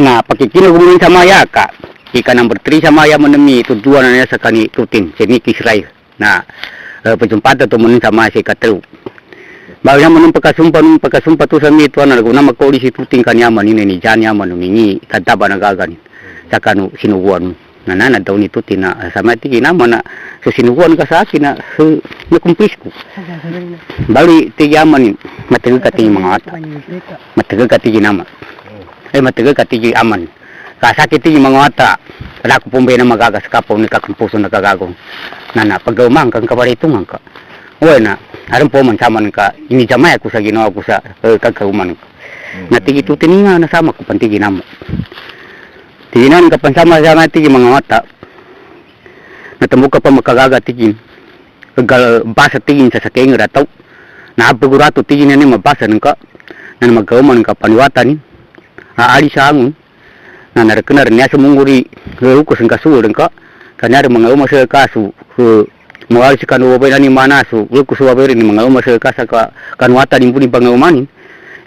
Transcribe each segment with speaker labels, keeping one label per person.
Speaker 1: Nana pakikino gumin sama ya kak. Ika number 3 sama ya menemi tujuannya sekali tutin sini Israel. Nah, perjumpaan tu menin sama si katru. Bagusnya menun pakasumpa tu sami itu anak guna makoli si tutin kan yaman ini jan yaman ini kata banagagan. Sakanu sinuguan. Nana daw ni tutin na sama tigi nama na sinuguan ka sa akin na kumpisku. Bali tigi yaman matagal ka tigi mga ata. Matagal ka tigi nama. Matagal ka tigi aman. Kasakit tigi mga ata. Wala ko pumbay na magagas kapaw ni kakampuso na kagagong. Nana paggaumang kang kabaritungan ka. Uwe na, alam po man saman ka, inijamay ako sa ginawa ko sa kagauman ka. Natigi tutin nga nasama ko pantigi nama. Tiginan ka pansama-sama tigi mga mata. Natamo ka pa makagaga tigin. Basa tigin sa sakeng rataw. Naapagurato tigin na ni mabasa ng ka. Na magkauman ka paniwatan ni. Aali sa angon. Na narakanar niya sa munguri. Hukos ang kasuur ng ka. Kanyari mga umas sa kaso. Mawali si kanuwabay na ni manaso. Hukos wabay rin ni mga umas sa kasa kanuwatan ni puni pangaumanin.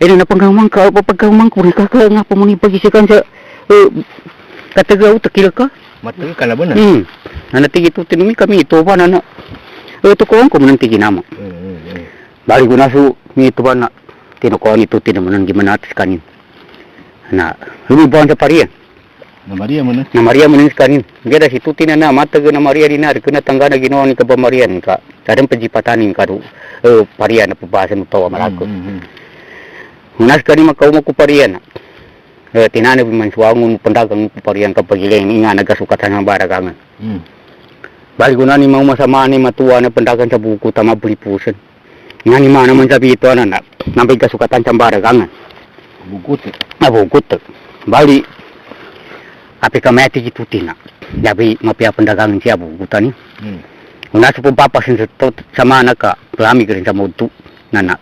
Speaker 1: Na pangauman ka. Pagkauman ko. Nga pa muni pagisikan sa... Katagaw takil ka.
Speaker 2: Matagal ka na ba na?
Speaker 1: Nanatigi ito tinumi kami ito ba na ito ko ang kumunantigi nama. Bali ko na so ito ba na tinukuhan ito tinamunan gimanatis kanin. Na lumibawan sa pariyan.
Speaker 2: Na Maria mo na?
Speaker 1: Na Maria mo na kanin. Gada si tutin na mataga na Maria dinar kuna tangga na ginawa ni ka ba Marian ka. Kadang pajipatanin ka do pariyan na pabasa mo tawa malako. Unas kanin makaumo ko pariyan. Tinanap man suwangon pandagang pariyan kapag ilang nga nagasukatan ng baragangan. Bali ko na ni mga masama ni matuwa na pandagan sa buko tama bulipusan. Nga ni mana man sabi ito na nabay kasukatan sa baragangan.
Speaker 2: Bugut.
Speaker 1: Bugut. Bali api kamay tigitutin na. Yabi mapia pandagangan siya bugutan ni. Una sa pumpapasin sa mana ka lami ka rin sa mudu na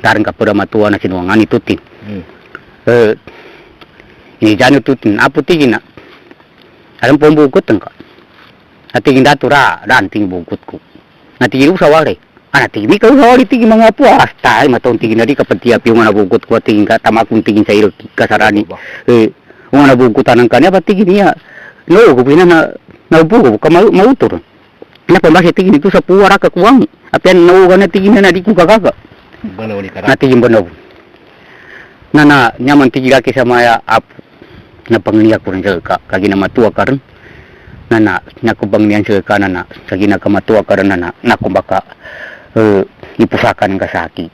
Speaker 1: darang ka pura matuwa na sinuwangan itutin. Ini janu tutin apu tigin na alam po bukut ka natigin datura ranting bukut ko natigin usawari natigin ka usawari tigin mga apu hasta matong tigin na di kapag tiap yung mga bukut ko tigin ka tamakong tigin sa ilo kasarani mga nabukutan ng kanya patigin niya no kupina na naubuko ka mautor na pambasi tigin ito sa puwara kakuwang apian nauga na tigin na di ko kagaga natigin banaw na nyaman tigilaki sa maya apu na pangliya ko rin sa kagi na matuwa ka rin na nakubang niyan sa ka na kagi na kamatuwa ka rin na nakumbaka ipusakan ka sa aki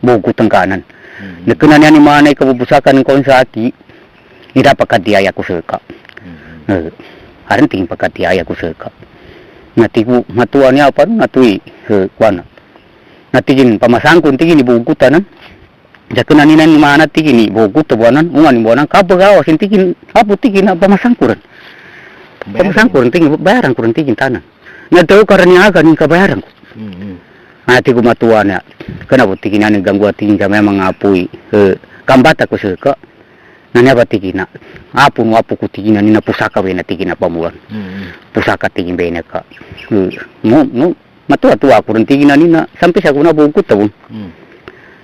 Speaker 1: bugot ang kanan nakuna niya ni manay kabubusakan ko sa aki hindi pagkadiyaya ko sa ka aran tingin pagkadiyaya ko sa ka natigo matuwa niya pa natui kwana natigin pamasangkon tigin ibugutan Jakuna nina ni mana tigi ni bogut buanan ungan ni buanan kabagawa sintigin apu tigi na pamasangkuran pamasangkuran tigi bayaran kuran tigi tanan na tahu karena aga ni kabayaran ko ati ko matuwa na kana butigi na ni ganggu tigi ka memang apui kambata ko suka nanya batigi na apu ko tigi na ni na pusaka we na tigi na pamuan pusaka tigi be na ka no matuwa kuran tigi na ni na sampai sa kuna bogut tabun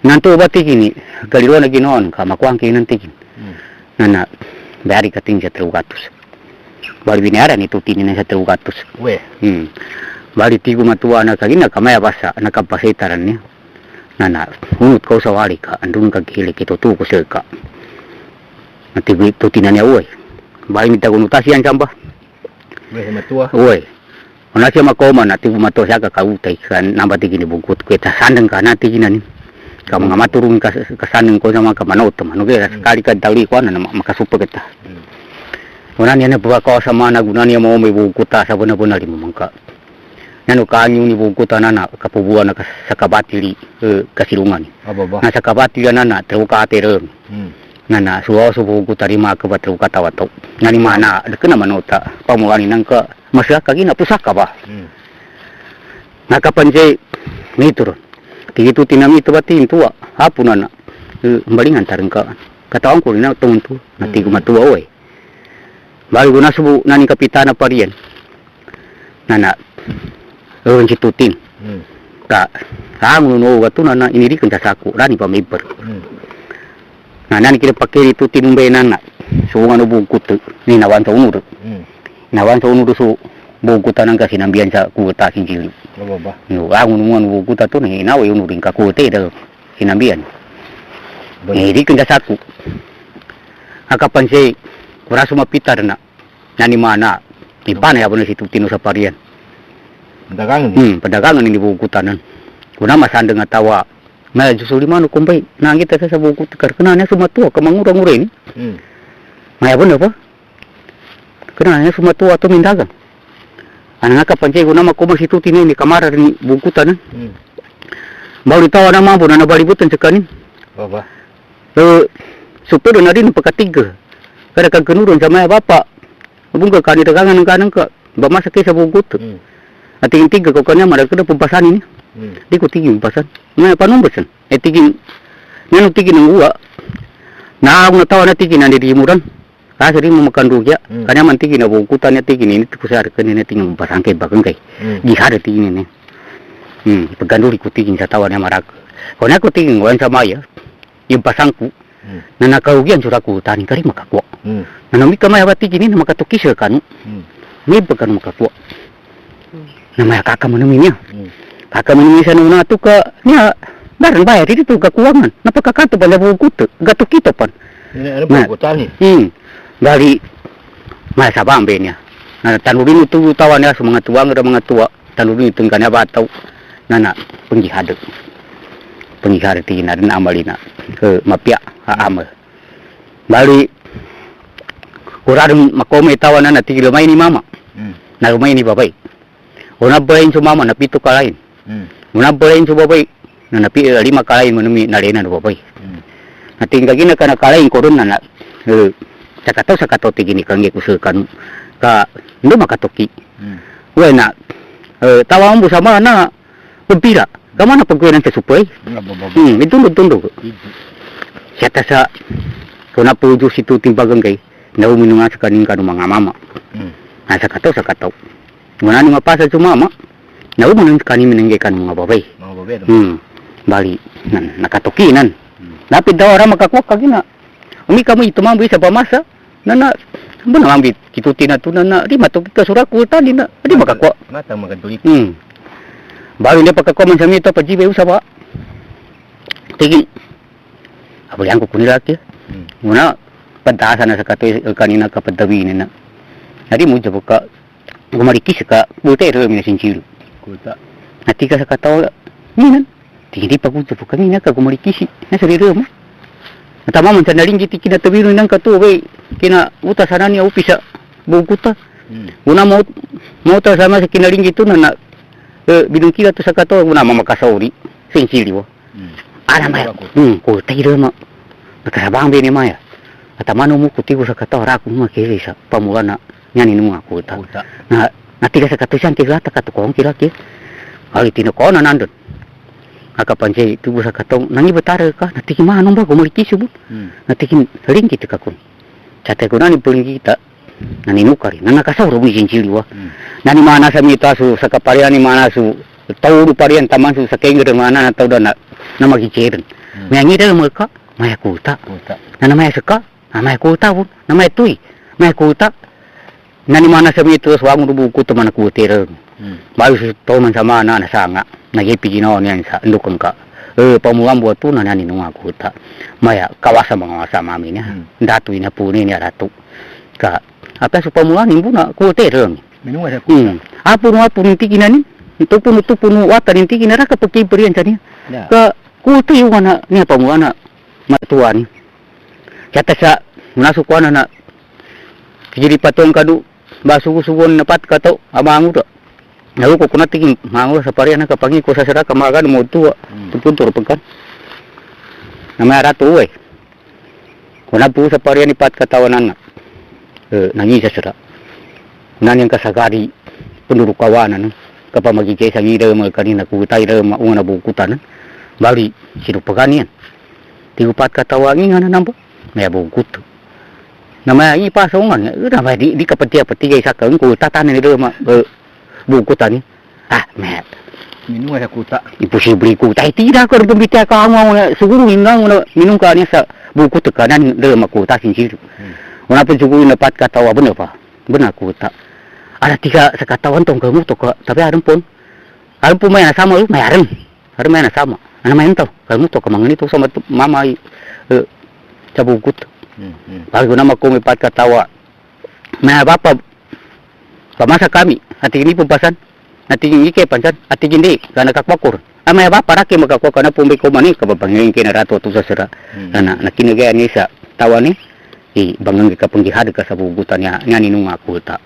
Speaker 1: nanto ba tigini galiro na ginoon ka makuang kinan tigin na dari ka ting sa 300 bali binara ni tutini na sa 300 bali tigo matuwa na kagina kamaya basa nakapasitaran niya na hunut ko sa wali ka andun ka gilik ito tuko sa ka natigo tutina niya uwe bali mita kunutasiyan samba
Speaker 2: matuwa
Speaker 1: una siya makoma na tigo matuwa siya kakautay ka nabatigini bugut ko sandang ka natiginan ni kamu nga maturun kasanang ko sa mga kamanot kaya sekali ka dali ko na makasupa kita una niya na ko sa mga naguna niya mo may bukuta sa buna-buna rin mo mangka nano kaanyo ni bukuta na kapubuan na sa kabatili kasilungan na sa kabatili na traw ka atirang na suwa sa bukuta rin mga kabatraw katawato nga ni mana ka na manota pamulani nang ka masya kagina pusaka ba nakapansay nito Tigitu tinami itu batin tua, apa nana, balingan taring ka, katawan ko rin na tungun tu, natigo matuwa oy. Bago na subu nani kapitana pariyan, nana, si tutin, ka, ang nuno watu nana inirikan sa saku, rani pa mayper. Nah, nani kita pakai itu tinumbenan na. Suungan buku tu. Ni nawan sa unur. Nawan sa unur su buku tanang kasi nambian sa kuota sinjili.
Speaker 2: Ba.
Speaker 1: No, ang unuan buku ta tu ni nawe unurin ka kuote da sinambian. Di kenda saku. Akapan say kurasu mapitar na. Nani mana. Ni pana ya benar situ tinu sa parian.
Speaker 2: Pedagangan.
Speaker 1: Pedagangan ini buku tanan. Kuna masandeng atawa. Nah, justru di mana kumpai nang kita sa buku tukar kenanya semua tua kemangurang-ure ini. Maya bener apa? Kenanya semua tua tu mindagan. Anak kapan cai guna mak masih tu tini ni kamar ni buku tanan. Baru tahu nama pun anak balibutan sekanin.
Speaker 2: Apa?
Speaker 1: Supaya nadi ni pakatiga. Kada kan kenurun sama bapak. Bunga kani dagangan kanang ka. Ba masa ke sa buku tu. Ating tiga ko kanya mara kada pumpasan ini. Di ko tigin pasan. May panumbasan. Tigin. Nano tigin ng uwa. Na ako natawa na tigin na dirimuran. Kasi rin mo makandugya. Kanya man tigin na bukutan niya tigin ini. Ito sa arkan niya tigin pasan kay bagang kay. Gihara tigin niya. Pagkanduri ko tigin sa tawa niya marak. Kung ako tigin ko sa maya. Yung pasang ko. Na nakahugyan sura ko tani kari makakwa. Na nami kamay ba tigin na makatukis ka kanu. May pagkano makakwa. Na maya kakamanumin niya. Kakamanumin siya nung nato ka niya. Barang bayar dito kakuangan. Napakakato pa na buku tu. Gato kita pan.
Speaker 2: Ini ada buku tani.
Speaker 1: Dari masa bambe niya. Na tanurin itu tawan niya sa mga tuwang ada mga tuwa. Tanurin itu kanya bataw. Na pengjihad. Pengjihad tingin na rin amalina. Mapya amal. Bali kurang makomay tawan na tigil lumay ni mama. Na lumay ni babay. Unabalayin sa mama napito kalain. Unabalayin sa babay. Na napi 5 kalain manumi nalena na babay. Natingagin na ka nakalain ko ron na sakataw tigini kang ikusukan ka ndo makatoki. Wena tawa mo sama na pagpira. Kama na pagkunan sa supay. Itundog. Siya ta sa kuna pujo si tuting bagangay na uminom nga sa kanin mga mama. Nasa sakataw. Muna ni mapasa sa mama. Na uminom sa kanin minanggay mga babay.
Speaker 2: Mga babay.
Speaker 1: Bali nakatokinan. Napid daw ara makakuha kagina. Umi kamo itumambi sa pamasa na Bana mambi kituti na tunan na di matok ka suraku tadi na di makakuha.
Speaker 2: Mata magadulit.
Speaker 1: Baru dia pagkakuha man sa mito pajibe usa ba. Tigil. Abali ang kukunila laki. Muna pantasa na sa katoy kanina kapadawi na. Nadi mo jabo ka gumarikis ka buta ero mi sinchilo.
Speaker 2: Kuta.
Speaker 1: Nati ka sa kataw ninan. Tingdi pagudto po kanina ka gumarikis na sa riro mo. Tama man sa nalinggit kinatabiru nang katuway kina utasanan niya upisa bukuta. Una mo ta sama sa kinalinggit na binungkila to sa kato una mamakasauri sensiliwo. Ana maya. Ko tayo ma. Nakasabang bini maya. At amano mo kutigo sa kato ra ko makiri sa pamulana nyani nung ako ta. Na natiga sa kato siya tigata katukong kiraki. Ay tinoko na nandun. Akapanjay tubuh sa katong nangi betara ka natiki manong ba gumuliki subut natiki ringgit ka kun cate ko nani pulingi kita nani nukari nana kasauro bu jinjili wa nani mana sa mita su sa kaparian ni mana su tauru parian taman su sa kengger mana na tau na magicerin mengi dal mereka maya kuta nana maya seka maya kuta bu na maya tui maya kuta nani mana sa mita su wangu buku teman ku ter baru su tau man sama na sanga nagipiginaw niyan sa lukang ka. Pamulang buat tu na nani nung ako ta. Maya kawasa mga kasama amin niya. Datoy na po niya rato. Ka apa sa pamulang imbu na kuote ron.
Speaker 2: Minum ada kuta.
Speaker 1: Apo no apo ninti kinani. Ito puno wata ninti kinara ka pagkiperian sa niya. Ka kuote yung na niya pamulang na matuan. Kata sa nasukuan na kiri patong kadu basugo-sugon na pat kato amangu to. Lalu ko nating mango sa parian na kapangi ko sa sira kamagan mo tuwa tupuntor pagkan na may rato uwe kuna po sa parian ni pat katawanan na nangi sa sira nan yung kasagari pendurukawanan kapamagigay sa ngira mga kanina kutay ra mauna bukutan bali sinupagan yan tigupat katawangin nga na nambo may bukut na may ipasongan na may di kapatiya-patigay sa kang kutatan ni ra bukutan met
Speaker 2: minum ada kuta
Speaker 1: imposible kuta tidak ko pembita ka mo siguro minang minum ka niya sa buku tekanan dalam aku tak sincir. Walaupun suku dapat kata apa benar pak, benar aku tak. Ada 3 sekatawan tong kamu tu tapi arem pun main sama lu, main main sama. Anak main tau, kamu tu kemang itu sama mama cabukut. Baru nama aku dapat kata wa, main apa? Pemasa kami, hati ini pumpasan, hati ini ke pancan, hati ini karena kakwakur. Amay apa raki makakwa kana pumbi ko mani kababangin kina rato tu sasira. Na kinagaya ni sa tawa ni bangang ka penggihad ka sa bugutan nya ninung aku ta.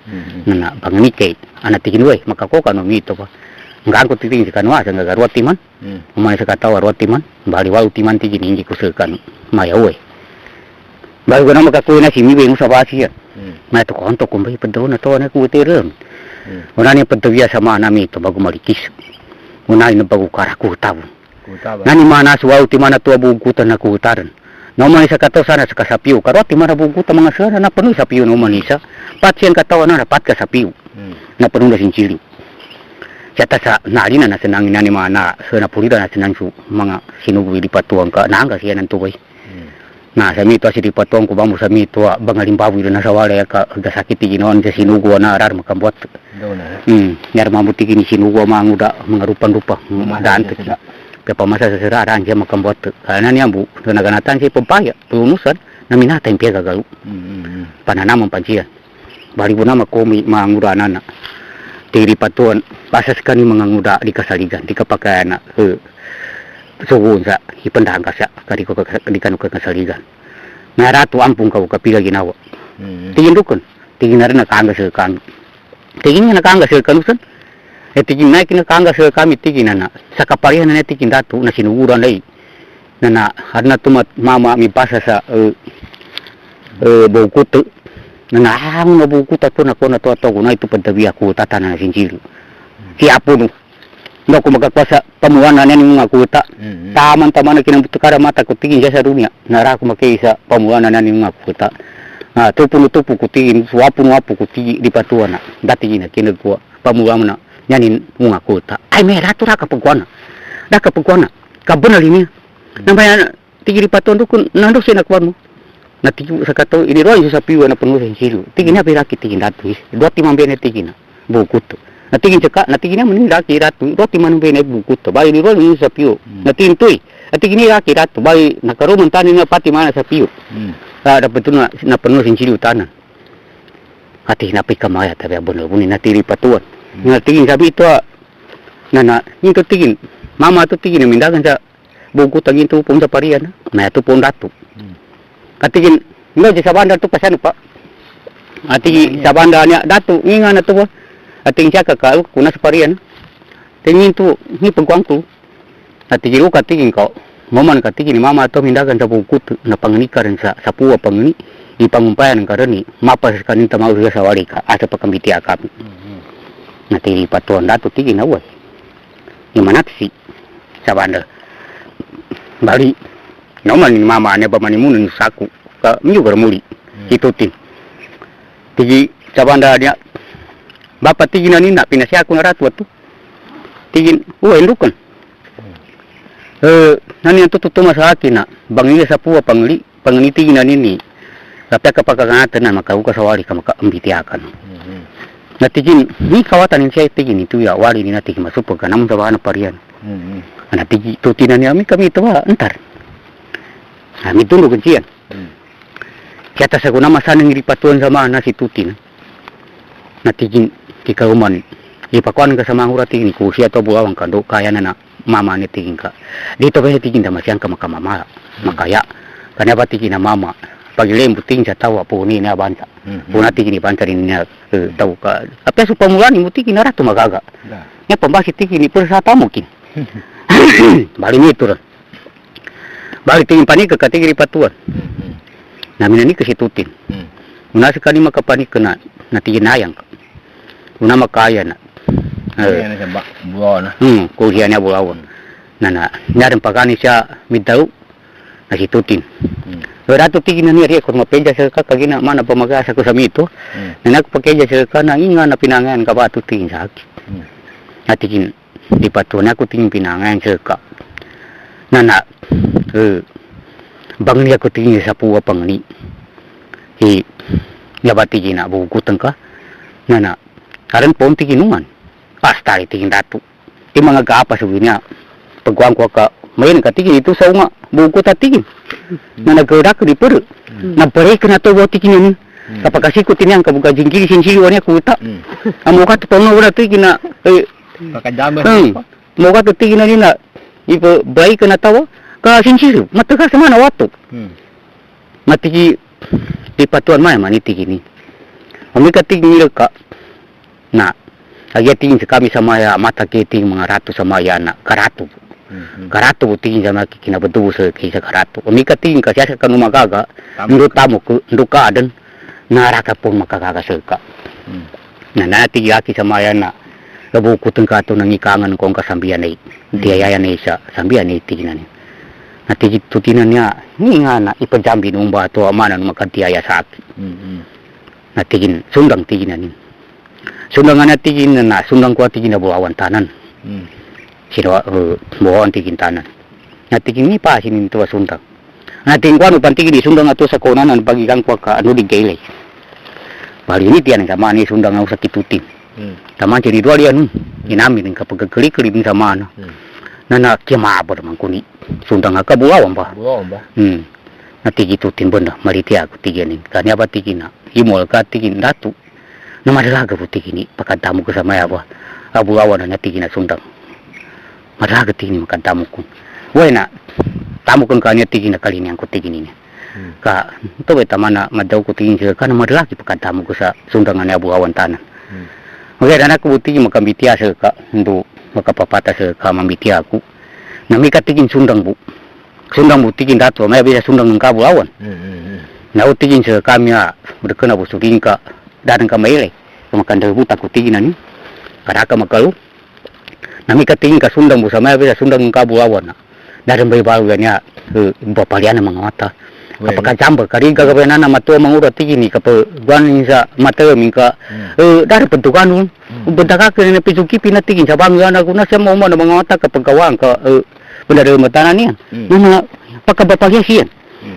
Speaker 1: Na bangani kay ana tiginwe makako kano mito pa. Ngan ko titing sa kanwa sa ngagarwa timan. Umay sa katawa rwa timan, bali wa timan tigin ingi ko sa kan mayawe. Bago na makakuha na si Mibe mo sa basi yan. May to konto kumbay padto na to na ko tirem. Una ni padtoya sama na mito bago malikis. Una ina bagu karaku tabu. Nani mana suau ti mana tua bugutan na kutaran. No man isa kato sana sa kasapiu. Karoti mana bugutan mga sana na penuh sapiu no man isa. Patsyan katawa na dapat kasapiu. Na penuh na sincili. Jata sa narina na senang nani mana sana purida na senang su mga sinugu di patuang ka nanga siya ng tuway. Na sa mito si di patuang ko bamu sa mito bangalimbabu na sa wala ka gasakiti ginoon sa sinugu na arar makambot. Nyar mamuti kini sinugu manguda mga rupa-rupa daan kita. Kaya pamasa sa siraraan siya makambot. Kaya niya bu, naganatan siya pampaya, tunusan, na minata yung piyaga galo. Pananamang pansiyan. Bali po na makomi manguda na tiri patuan, pasas ka ni mga nguda di kasaligan, di kapakayan na sugun sa ipandahan ka siya, di kanu ka kasaligan. Naratu ampung ka kapila ginawa. Tingin dukon, tingin na rin nakanga sa kanu. Tingin nga nakanga sa kanusan, tingin na kinakanga sa kami tingin na sa kaparihan na tingin datu na sinuguran na na harna tumat mama mi pasa sa bukutu na nahang na bukuta po na ko na to na ito padabi ako tatana na sinjilo. Siapo no. No ko magkakwasa pamuan na niya mga kuta. Taman-taman na kinabutukara mata ko tingin siya sa dunya. Nara ko makisa pamuan na niya mga kuta. Tupu-tupu ko tingin, wapu-wapu ko tingin di patuan na. Dati gina kinagkuha pamuan na nyanin mga kuta. Ay may rato raka pagkuana. Raka pagkuana. Kabunal ini. Namanya tingin di patuan dukun nando sinakwan mo. Natiyo sa kato iniroy sa piwa na penuh sinjilo. Tingin na biraki tingin datu. Dua timang bene tingin na bukuto. Natingin cekak, natingin na menindaki ratu. Dua timang bene bukuto. Bayi iniroy sa piwa. Natingin tuy. Natingin ni raki ratu. Bayi nakaruman tani na pati mana sa piwa. Dapat tu na penuh sinjilo tanan. Hati napi kamaya tapi benar bunyi natiri patuan. Natingin sabi itu na itu tingin. Mama tu tingin mindakan sa bukuto itu pun sa parian. Na itu pun ratu. Katigin, no di sabanda tu pasan pa. Ati sabanda niya datu nginga na to. Ating siya kakao kuna sa parian. Tingin tu ni pagkuang tu. Ati jiru katigin ko. Moman katigin ni mama to mindagan sa bukut na pangnikaran sa puwa pangni ipangumpayan ka rin mapas kanin tamaw sa wali ka asa pakamiti akap. Natiri patuan datu tigin away. Ni manaksi sabanda. Bali naman ni mama niya ba manimunan saku ka miyugar muli itutin tigi sabanda niya bapak tigin na nina pinasya ako na ratu tu tigin endukan nani ang tututuma sa akin na bangili sa puwa pangli tigin na nini kapag kapagkakangatan na makahuka sa wali ka makaambitiakan na tigin ni kawatan siya tigin ito ya wali ni natigin masupag ka naman sa bahan na parian na tigi tutin na niya kami ito entar kami tunduk kencian. Kata saya guna masa nengiri patuan sama nasi tutin. Natigin tika uman. Ipakuan ka sama hurati ni kusi atau buawang kando kaya na mama ni tigin ka. Dito kaya tigin da masyang ka makamama makaya. Kanya ba tigin na mama. Pagilem buting sa tawa po ni na bansa. Puna tigin ni bansa rin niya taw ka. Apa su pamulan ni mutigin na rato magaga. Nya pambasi tigin ni persata mungkin. Bali ni turun. Balik tingin panik ke kategori patuan. Namin ni kesitutin. Una sekali makapanik kena natigin ayang. Una makaya na.
Speaker 2: Kaya na siya buwan na.
Speaker 1: Kuhiya niya buwan. Na nyarin pagani siya midau nasitutin. Rato tigin na niya riya kung mapeja sa kakagina mana pamagasa ko sa mito. Na nagpakeja sa kana inga na pinangayan ka ba tingin sa akin. Natigin di patuan ako tingin pinangayan sa ka. Na bang ni aku tinggi sapu apang ni hi yabati gina buku tengka nana karen pom tinggi numan pastari tinggi datu di mga apa sebenarnya peguang ka main ka tinggi itu saunga buku ta tinggi nana gerak di per na pare kena to boti tinggi ni kapag kasi ko tinang kabuka jingkiri sinsi wanya kuta amo ka to no wala tinggi na
Speaker 2: Kakadama.
Speaker 1: mo ka to tinggi na nina ipo baik kena tawa ka sinsi mataka sama na watu matiki di patuan mai mani tigi ni ami ka tinggi ka na agi tinggi kami sama ya mata ke tinggi mga ratu sama ya na karatu karatu tinggi sama kina bedu se kisa karatu ami ka tinggi ka siya ka numagaga ndu tamu ku ndu ka adan na raka pun makagaga seka na tinggi aki sama ya na labu ku tengka to nangikangan kong kasambian ai dia ya ne sa sambian ai tinggi na ni ati tutinan niya ni nga na ipajambi nung ba to amana nung makatiaya sa akin natigin sundang tigin na nin sundang nga natigin na sundang ko tigin na buawan tanan sino buawan tigin tanan natigin ni pa sinin to sundang natigin ko ano pantigin di sundang ato sa konan ang pagigang ko ka ano di gailay bali ni tiyan sama ni sundang nga sa kitutin taman jadi dua dia nu inamin kapag kali-kali din sama na nana kiamabor man kuni sundang ka buawan ba natigi tutin benda mariti aku tigini kanya ba tigina imol ka tigin datu na madalaga bu tigini pakatamu ko sa maya ba abuawan na tigina sundang madalaga tigini makatamu ko wena tamu kun kanya tigina kalini ang ko tigini ka to beta mana madaw ko tigin sa kana madalagi pakatamu ko sa sundangan ni abuawan tanan okay anak ko tigin makambitiya sa ka ndo makapapata sa kamamiti aku nami katigin sundang bu tigin datu may bisa sundang ng kabuawan na utigin sa kamya berkena bu suring ka dadang ka maile kumakanda buta ko tigin ani karaka makalu nami katigin ka sundang bu sa may bisa sundang ng kabuawan na dadang bay balu nya bapalian mga mata kapag jamba kari gagabayan na matua mangura tigin ni kapag guan sa mata mingka dari pentukan bentak ka na pisuki pinatigin sa bangyan ako na sa mo na mga mata kapag kawang ka benda dari matanan niya nana pagkabapagya siyan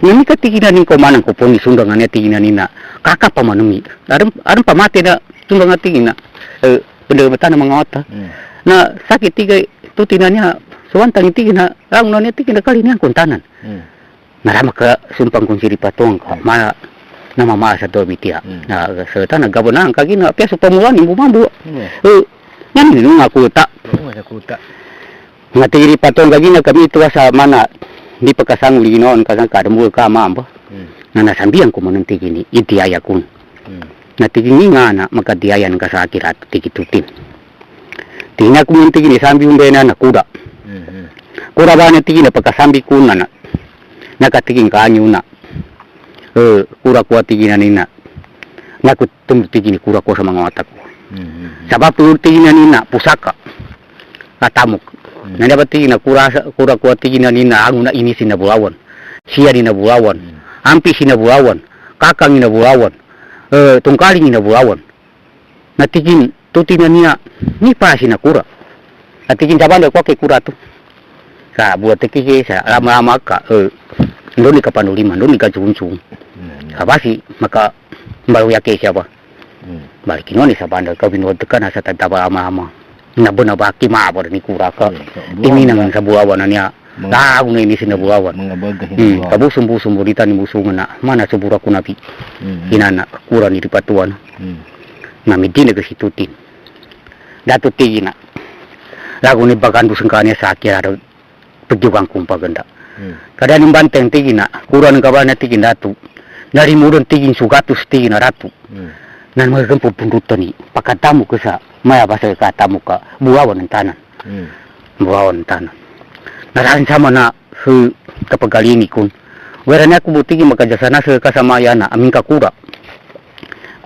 Speaker 1: nami katiginan ni komanang ko po ni sundangan niya tiginan ni na kakap pa manumi aram pamati na sundangan tigin na benda dari matanan mga mata na sakit tigay tutinan niya suwantang tigin na ang niya tigin na kali niya kuntanan narama ka sumpang kung siripatong ka mana nama masa do mitia na sa tanang gabonan kagi na piaso pamulan ni bumambu yan nung aku tak ngatiri patong kagi na kami itu sa mana di pagkasang linon kasang kadamul ka mambo na nasambihan ko manang tigini itiaya kun na tigini nga na magkadiayan ka sa akirat tigitutin tingna ko manang tigini sambi umbena na kuda kuda ba na tigini pagkasambi kun na nakatiging kanyo na kura ko tigina nina naku tumtigini kura ko sa mga mata ko sabab tigina nina pusaka katamuk nanda ba tigina kura ko tigina nina ang na ini sinabulawan siya dinabulawan ampi sinabulawan kakang sinabulawan tungkaling sinabulawan natigin tutina niya ni pa sinakura natigin sabanda ko kay kura to sa buat tiki sa lama-lama ka ndoni ka panulima ndoni ka junjung kabasi maka baru yake siapa balik kinoni sa banda ka binod ka na sa tadaba ama nabuna baki mabor ni kuraka ini nang sa buawan niya tahu na ini sinabuawan kabusum-busum burita ni busungan na mana subura ko nabi inana kura ni dipatuan na midina ka situtin datu tigina lagu ni bagan busungkanya sa akyara pejugang kumpaganda kada ni banteng tigina kuran kabana tigin datu dari murun tigin sugatus tigin ratu nan magagam pundutan ni pakatamu ko sa maya basa katamu ka buawan ng tanan buawan ng tanan narahan sama na kapag kalini kun wera na ako butigi magkajasana sa kasamaya na aming kakura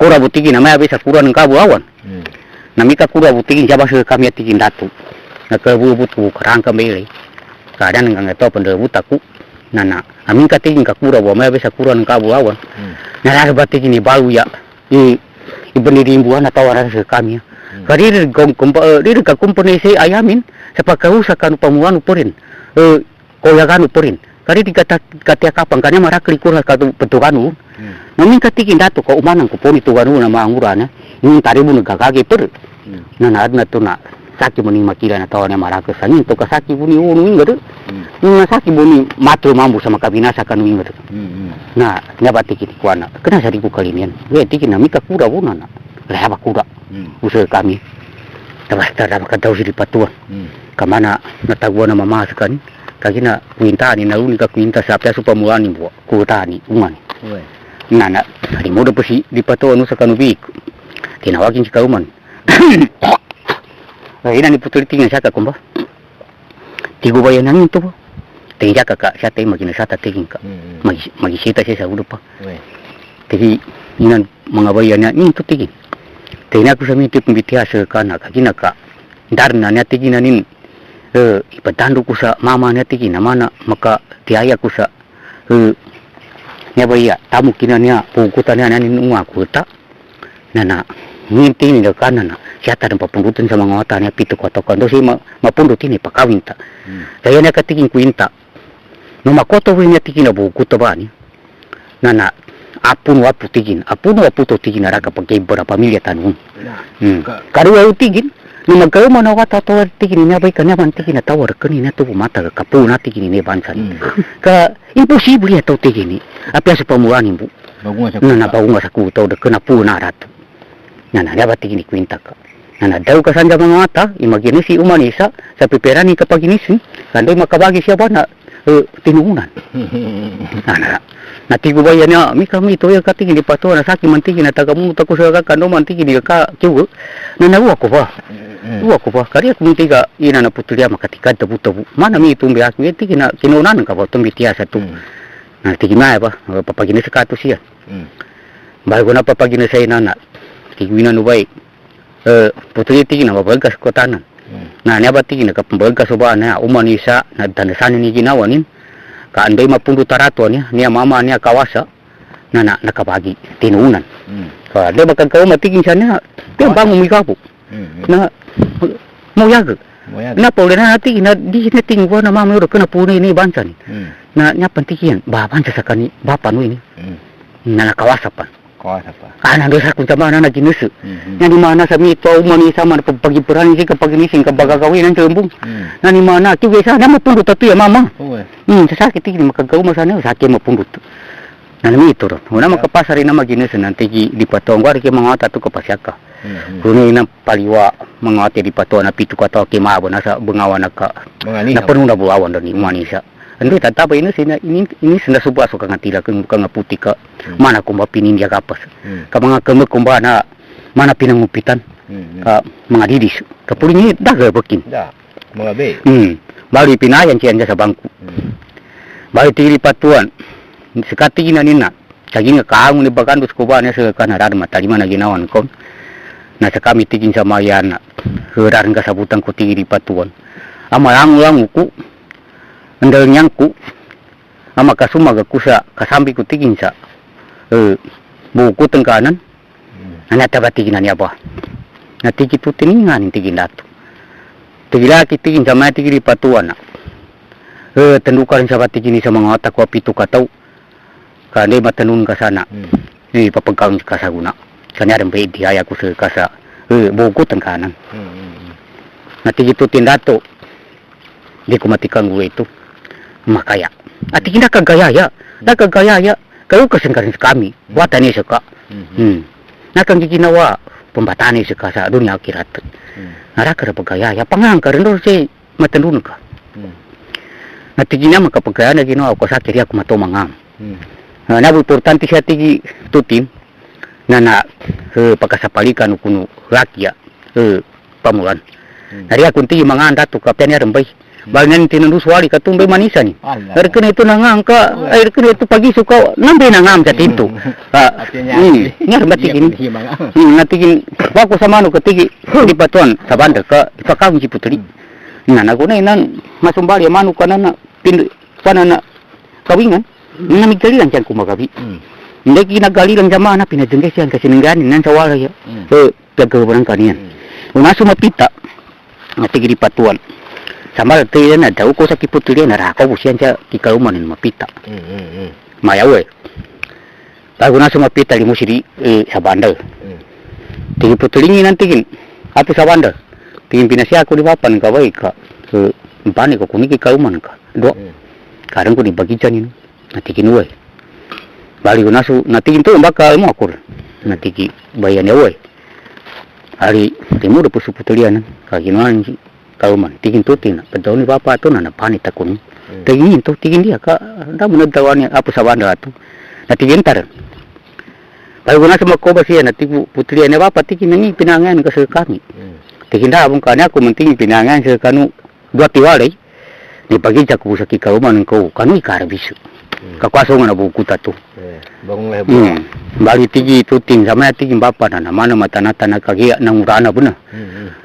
Speaker 1: kura butigi na maya bisa kura ng kabuawan nami kakura butigi jaba sa kami tigin datu nakabubut ko karang kamili kadang nggak tahu penderbut aku nana amin katigin kakura wa may bisa kura ng kabuawan narabati kini balu ya ibenirimbuan atau orang sa kami karir ka kumpuni si ayamin sa pagkahusa kanu pamuan upurin koyagan upurin Kari katia kapang kanya marakli kurang katu petuganu. Namin katikin dato ka umanang ko poni tuganu na maangurana. Yung tari mo nagkakagi per. Na to na saki mo ni makila na tawa na marakasanin to kasaki mo ni uno ingado. Yung nasaki mo ni matro mambu sama kabinasa kanu ingado. Na nyabati kiti kuana. Kena sari ko kalinian. We tikin na mika kura una na. Lehaba kura. Usaha kami. Tabasta na makadaw si patuan. Kamana natagwa na mamasakan. Kagina kuinta ni na unika kuinta sapya supamuani bo kuta ni umani. Nana hari modo pasi di patuan usa kanubik. Tinawagin si kauman. Ina ni putuli tingin siya ka kumba. Tigo bayan nangin to po. Tingin siya ka siya tayo maginasata tingin ka. Magisita siya sa ulo pa. Tigi inan mga bayan niya to tingin. Tingin ako sa minti pembitiya sa kana kagina ka. Darna niya tingin na nin. Ipatandu ko sa mama niya tingin na mana maka tiaya ko sa niya baya tamu kina niya pugutan niya nanin unga kuta. Nana minti ni kana na siya ta papundutin sa mga wata niya pito ko tokan do si mapundutin ni pakawin ta. Kaya niya katigin kuinta. No makoto niya tingin na bukuta ba ni. Nana apun wapu tigin to tigin na raka pagkaibara pamilya tanong. Karuwa tigin. No magkayo man ako tatawar tigin niya bay kanya man tigin na tawar kanina to mata ka kapu na tigin ni bansan. Ka imposible ya to tigin ni. Apya sa pamuanin bu. Na bagunga sa kuto de kana pu na rat. Na dapat tigin ni kwenta ka. Na daw ka sanja mga mata imagine si umanisa sa piperani kapag inisi kandoy makabagi siya ba na tinuunan. Natigo ba yan niya, mi kami ito yung katingin di pato na saki mantigin na tagamuta ko sa kakano mantigin di ka kiwo na nawa ko ba. Uwa ko ba, kari ako muntiga ina na putulya makatikad tabu-tabu. Mana mi itong biyak mi tigin na kinunan ka ba itong bitiya sa ito. Tigin na ba, papagina sa kato siya. Bago na papagina sa inana, tigwina no ba putulya tigin na mabag ka sa kotanan. Na niya ba tigin na kapambag ka sa ba na umanisa na danasanin ni ginawanin. Kaandoy mapundu tarato niya mama niya kawasa na nakabagi tinuunan. Kaya bakag matigin siya niya, kaya bango may kapo. Na moyag. Na pauli na natin, na di natin ko na mama yun, na punay ni bansan. Na niya pantikiyan, babansa sa kani, bapano ini. Na nakawasa pa. Nandun sa kung sama na naginuso. Na ni mana sa mito, umanisa man, pagpagipuran niya kapag inising, kapag gagawin ng sambong. Na ni mana, kiwi sa, na mapundot ato ya mama. Sa sakit, tigil, makagawin sa niyo, sakit mapundot. Na namito ron. Una makapasa rin na maginuso, nantigi di patong, wari kaya mga tato kapasya ka. Kuno ina paliwa mga ate di pato na pitu ka to kimabo na sa bungawan nagka na penuh na buawan dan imanisa. Ando tatapa ini sina subaso ka ngatila kang puti ka mana kumba pinin dia kapas. Ka mga kemek kumba na mana pinangupitan. Ka mga didis. Ka pulingi daga bekin.
Speaker 2: Mga be.
Speaker 1: Bali pinayan siya sa bangku. Bali tiri patuan. Sekati na nina. Kaging kaang ni bagandus kuba na sa kanarad matalima na ginawan ko. Nasa kami tigin sa mayan na heraran kasabutan ko tigiri patuan. Amalang ko andal nyangku ama kasumag ko sa kasambi ko tigin sa buko tengkanan anata tigin niya ba natigi to tiningan tigin dato tigila tigin sa mga tigiri patuan na tendukan sa tigin sa mga otak ko pito kataw kanay matanun ka sana papagkaon ka sa guna kanya rin ba idihaya ko sa kasa buko tengkanan natigi to tindato di ko matikang gue itu makaya at hindi nakagayaya kayo kasing karin sa kami wata ni sa ka nakang ginawa pambatani sa ka sa dunia akirat narakara pagayaya pangang ka rin doon siya matanun ka natigi na makapagkaya na ginawa ko sa kiri ako matumangam nabuportante siya tigi tutim na pagkasapalikan kuno rakya pamulan nari akong tigi mga anda to kapya niya rambay bagian tinanuswari katumbay manisa ni erken itu nangangka erken itu pagi suka nambe nangam sa tinto ngar batigin natigin wako sama no katigi di patuan sa banda ka ipakawin si putri nanagunay nan masumbali manu kanana panana kawingan namigalilan siyan kumagabi hindi kinagalilan sa mana pinadengges yan kasi nangganin nan sa wala ya pagkawaran kaniyan una sumapita natigi di patuan sama tu na jauh ko sakit putri na ra ko busian ca ki kauman mapita maya we baru na mapita di musiri sabanda tingin putri ni nanti kin apa sabanda tingin pinasya aku di papan ka wai ka bani ko kuni ki kauman ka do karang ko di bagijan ini nanti kin we bali ko nasu nanti kin tu bakal mo akur nanti ki bayan ya we hari timur pusu putrian ka kinuan kauman tingin tutin pedau ni bapa tu nana pani takun tingin tu tingin dia ka dah menentawani apa sabanda tu na tingin tar baru guna sama ko basia na tigu putri ane bapa tingin ni pinangan ka sa kami tingin dah abang kanya aku menting pinangan sa kanu dua tiwalay ni pagi jak ku sakit kauman ko kanu ikar bisu ka kwaso na buku tatu
Speaker 2: bangun lah
Speaker 1: bali tigi tutin sama tingin bapa na mana mata nata na kagia nangurana buna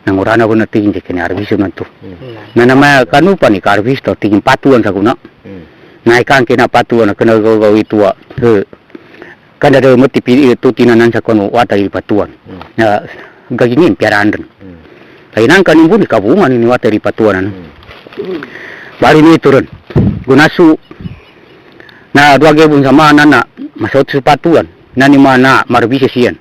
Speaker 1: nangurana buna tingin jekene arbisu nantu na nama kanu pani karbis to tingin patuan sa kuna naikang kena patuan kena gau itu kan ada mati pi tutinan sa kono wata di patuan na gagingin piaran kainang kanimbu ni kabungan ni wata di patuan bali ni turun gunasu na dua gebun sama nana masuk sepatuan nani mana marbisi sian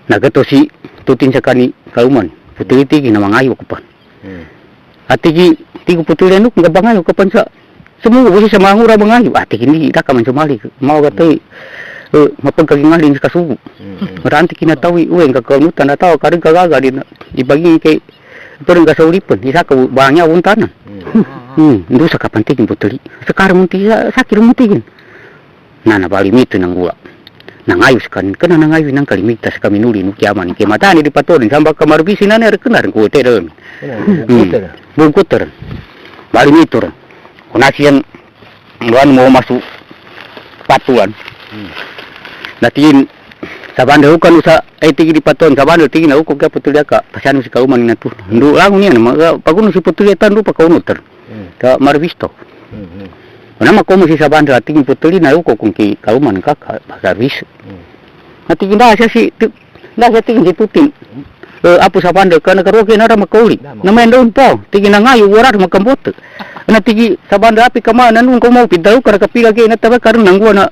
Speaker 1: na gato si tutin sakani kauman putri tigi na mangayo kapan atigi tigu putri nuk nga bangayo kapan sa semua busi sa mangura bangayo atigi ni dah kaman sumali mau gatay mapagkagingalin sa kasugo maranti kinatawi uweng kakanutan na tao karing kagaga din ibagi kay turun ka sa ulipan isa ka bangya untanan ndu sa kapantigin putri sekarang munti sakit muntigin na bali mito ng gula nangayos kan kana nangayos nang kalimigtas kami nuli no kiaman kay matani di patorin samba kamarbisi na ner kenar ko teron bungkuter bali mito kunasian buan mau masuk patuan natin sabanda ukan usa ay tigi di paton sabanda tigi na uko kaya putuli ka pasyan si kauman na tu ndu lang niya pagun si putuli tan rupa kaunuter ka marbisto nama ko mo si sabanda tingin putuli na uko kung ki kauman ka bagarbis natin da siya si tingin si tutin apo sabanda ka nakaroke na ra makauli na may doon po tingin na ngayo warat makambot na tigi sabanda api kama nanung ko mo pidaw ka kapila kay na taba karon nangwa na